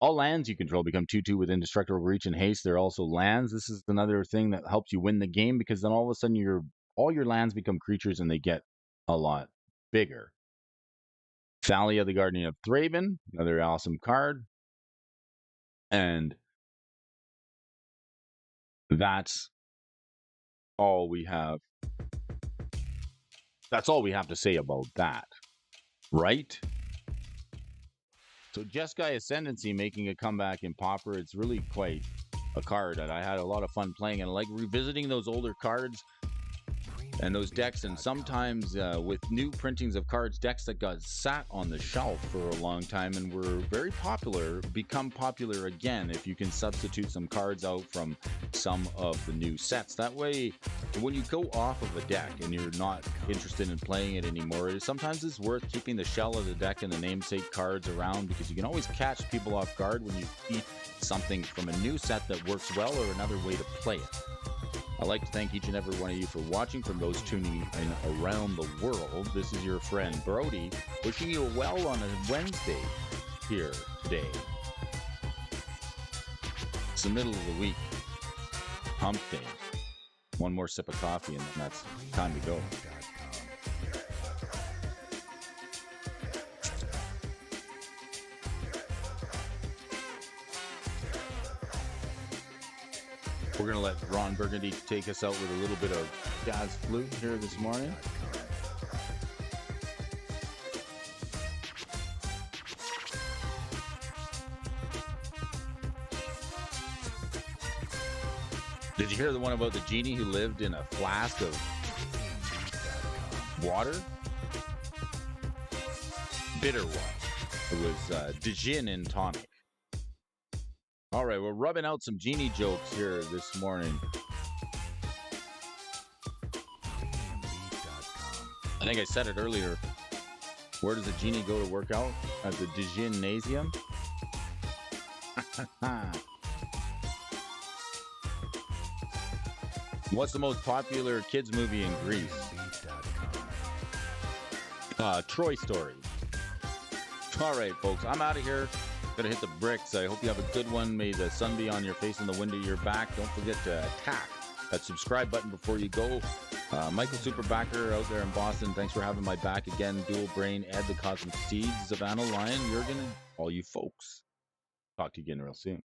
All lands you control become 2/2 with indestructible reach and haste. They're also lands. This is another thing that helps you win the game because then all of a sudden all your lands become creatures and they get a lot bigger. Thalia, the Guardian of Thraben, another awesome card. And that's all we have. That's all we have to say about that, right? So Jeskai Ascendancy making a comeback in Pauper. It's really quite a card that I had a lot of fun playing, and I like revisiting those older cards and those decks, and sometimes with new printings of cards, decks that got sat on the shelf for a long time and were very popular become popular again if you can substitute some cards out from some of the new sets. That way, when you go off of a deck and you're not interested in playing it anymore, sometimes it's worth keeping the shell of the deck and the namesake cards around, because you can always catch people off guard when you see something from a new set that works well or another way to play it. I'd like to thank each and every one of you for watching. From those tuning in around the world, this is your friend Brody, wishing you well on a Wednesday here today. It's the middle of the week, hump day. One more sip of coffee and then that's time to go. We're going to let Ron Burgundy take us out with a little bit of jazz flute here this morning. Did you hear the one about the genie who lived in a flask of water? Bitter water. It was Dijin and tonic. All right, we're rubbing out some genie jokes here this morning. I think I said it earlier. Where does a genie go to work out? At the Dijin-nasium? What's the most popular kids movie in Greece? Troy Story. All right, folks, I'm out of here. Gonna hit the bricks. I hope you have a good one. May the sun be on your face and the wind at your back. Don't forget to attack that subscribe button before you go. Michael Superbacker out there in Boston, thanks for having my back again. Dual Brain, Ed the Cosmic Seeds, Savannah Lion, Jurgen, and all you folks. Talk to you again real soon.